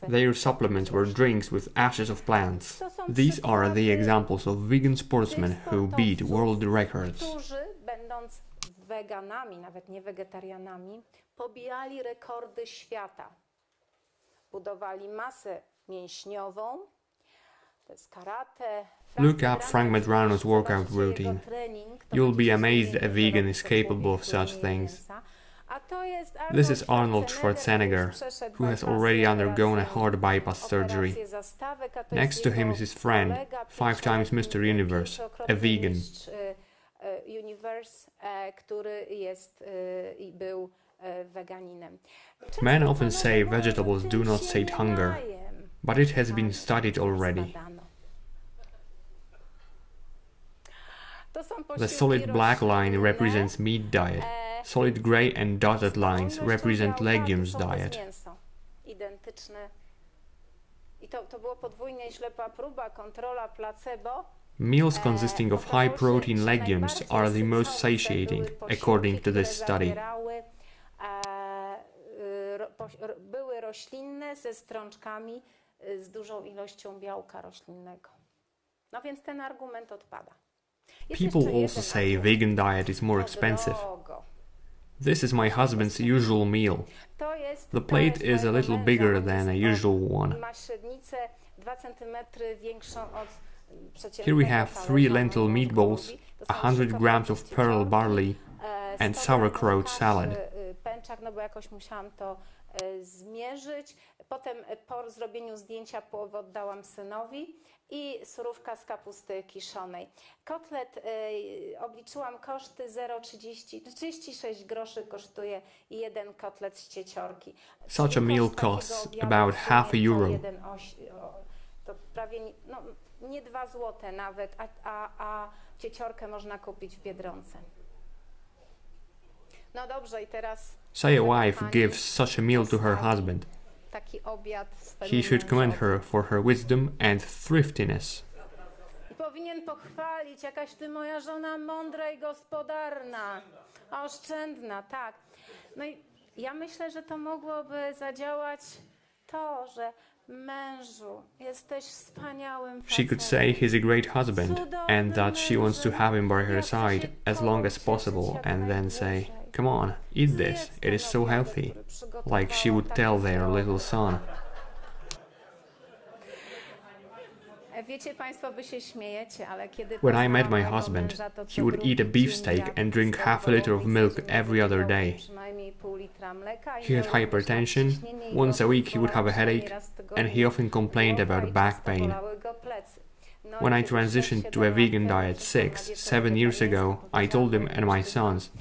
Their supplements were drinks with ashes of plants. These are the examples of vegan sportsmen who beat world records. Będąc weganami, nawet nie wegetarianami, pobijali rekordy świata. Budowali masę mięśniową, to jest karate. Look up Frank Medrano's workout routine. You'll be amazed a vegan is capable of such things. This is Arnold Schwarzenegger, who has already undergone a heart bypass surgery. Next to him is his friend, 5 times Mr. Universe, a vegan. Universe, który jest i był weganinem. Men often say vegetables do not sate hunger, but it has been studied already. The solid black line represents meat diet. Solid grey and dotted lines represent legumes diet. Identyczne. I to było podwójnie ślepa próba, kontrola, placebo. Meals consisting of high-protein legumes are the most satiating, according to this study. Były roślinne ze strączkami z dużą ilością białka roślinnego. No więc ten argument odpada. People also say vegan diet is more expensive. This is my husband's usual meal. The plate is a little bigger than a usual one. Ma średnicę 2 cm większą od Here we have 3 lentil meatballs, 100 grams of pearl barley, and sauerkraut salad. Pęczak, no bo jakoś musiałam to zmierzyć. Potem po zrobieniu zdjęcia połowę oddałam synowi i surówka z kapusty kiszonej. Kotlet, obliczyłam koszty 36 groszy kosztuje jeden kotlet z cieciorki. Such a meal costs about half a euro. To prawie nie 2 złote nawet, a cieciorkę można kupić w Biedronce. No dobrze, i teraz... Say a wife gives such a meal to her husband. Taki obiad He should commend her for her wisdom and thriftiness. I powinien pochwalić, jakaś ty moja żona mądra i gospodarna, oszczędna, tak. No i ja myślę, że to mogłoby zadziałać to, że mężu, jesteś wspaniałym facetem. She could say he's a great husband and that she wants to have him by her side as long as possible, and then say, "Come on, eat this, it is so healthy," like she would tell their little son. Wiecie państwo, wy się śmiejecie, ale kiedy When I met my husband, he would eat a beefsteak and drink half a liter of milk every other day. He had hypertension, once a week he would have a headache, and he often complained about back pain. When I transitioned to a vegan diet 7 years ago, I told him and my sons,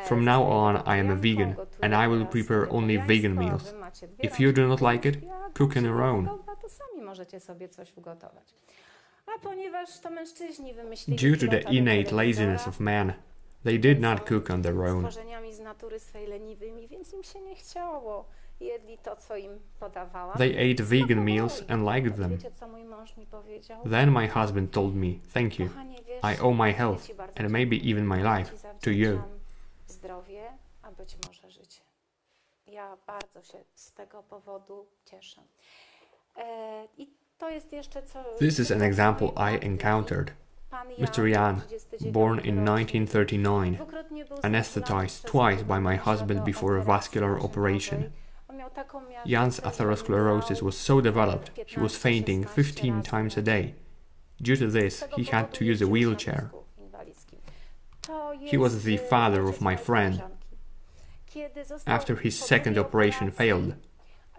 "From now on I am a vegan, and I will prepare only vegan meals. If you do not like it, cook on your own." Due to the innate laziness of man, they did not cook on their own. They ate vegan meals and liked them. Then my husband told me, "Thank you. I owe my health, and maybe even my life, to you." Zdrowie, a być może życie. Ja bardzo się z tego powodu cieszę. I to jest jeszcze co... This is an example I encountered. Mr. Jan, born in 1939, anesthetized twice by my husband before a vascular operation. Jan's atherosclerosis was so developed he was fainting 15 times a day. Due to this, he had to use a wheelchair. He was the father of my friend. After his second operation failed,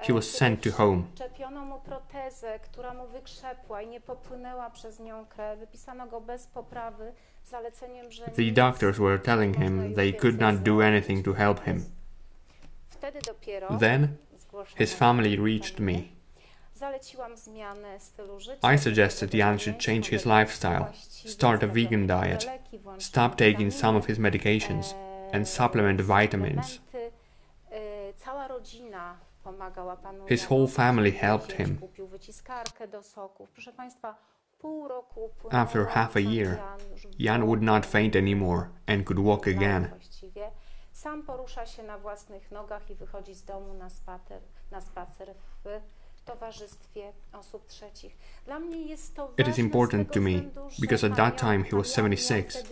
he was sent to home. Czepiono mu protezę, która mu wykrzepła i nie popłynęła przez nią krew. Wypisano go bez poprawy zaleceniem, że The doctors were telling him they could not do anything to help him. Wtedy dopiero Then, his family reached me. Zaleciłam zmianę stylu życia. I suggested Jan should change his lifestyle, start a vegan diet, stop taking some of his medications, and supplement vitamins. Cała rodzina pomagała panu. His whole family helped him. Kupił wyciskarkę do soków. Proszę państwa, pół roku After half a year, Jan would not faint anymore and could walk again. Sam porusza się na własnych nogach i wychodzi z domu na spacer w towarzystwie osób trzecich. Dla mnie jest to It is important to me because at that time he was 76,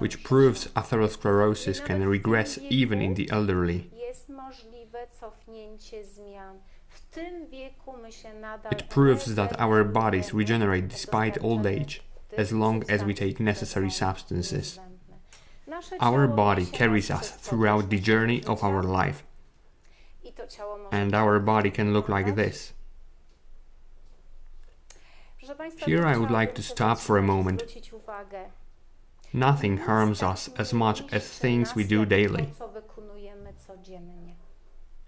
which proves atherosclerosis can regress even in the elderly. Jest możliwe cofnięcie zmian. W tym wieku my się nadal... It proves that our bodies regenerate despite old age, as long as we take necessary substances. Our body carries us throughout the journey of our life. And our body can look like this. Here I would like to stop for a moment Nothing harms us as much as things we do daily. To, co wykonujemy codziennie.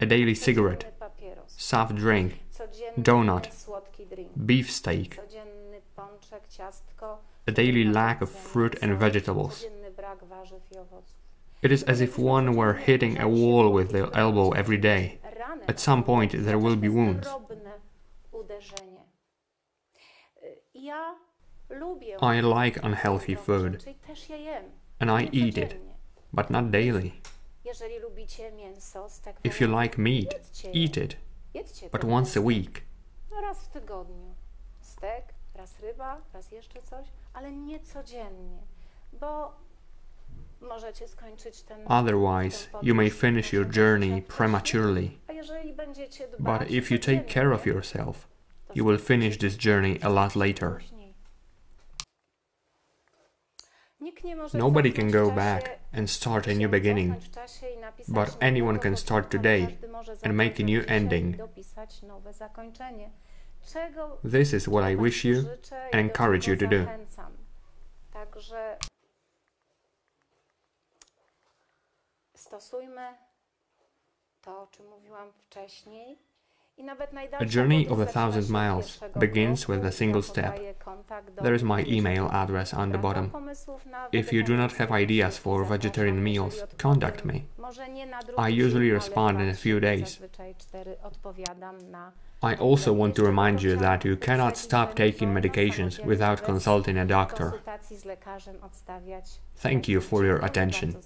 A daily cigarette, Codzienny papieros, soft drink, codzienny donut, słodki drink, beefsteak, codzienny pączek, ciastko, a daily lack of fruit and vegetables. codzienny brak warzyw i owoców. It is as if one were hitting a wall with the elbow every day. At some point there will be wounds. Drobne uderzenie. Ja lubię I like unhealthy food, czyli też je jem. and I eat it, but not daily. Jeżeli lubicie mięso, stek If you like meat, eat it, jedzcie but to once a week. no raz w tygodniu. Stek, raz ryba, raz jeszcze coś, ale nie codziennie, bo możecie skończyć ten Otherwise, you may finish your journey prematurely. A jeżeli będziecie dbać But if you take care of yourself, you will finish this journey a lot later. Nobody can go back and start a new beginning, but anyone can start today and make a new ending. This is what I wish you and encourage you to do. Także stosujmy to, o czym mówiłam wcześniej. A journey of 1,000 miles begins with a single step. There is my email address on the bottom. If you do not have ideas for vegetarian meals, contact me. I usually respond in a few days. I also want to remind you that you cannot stop taking medications without consulting a doctor. Thank you for your attention.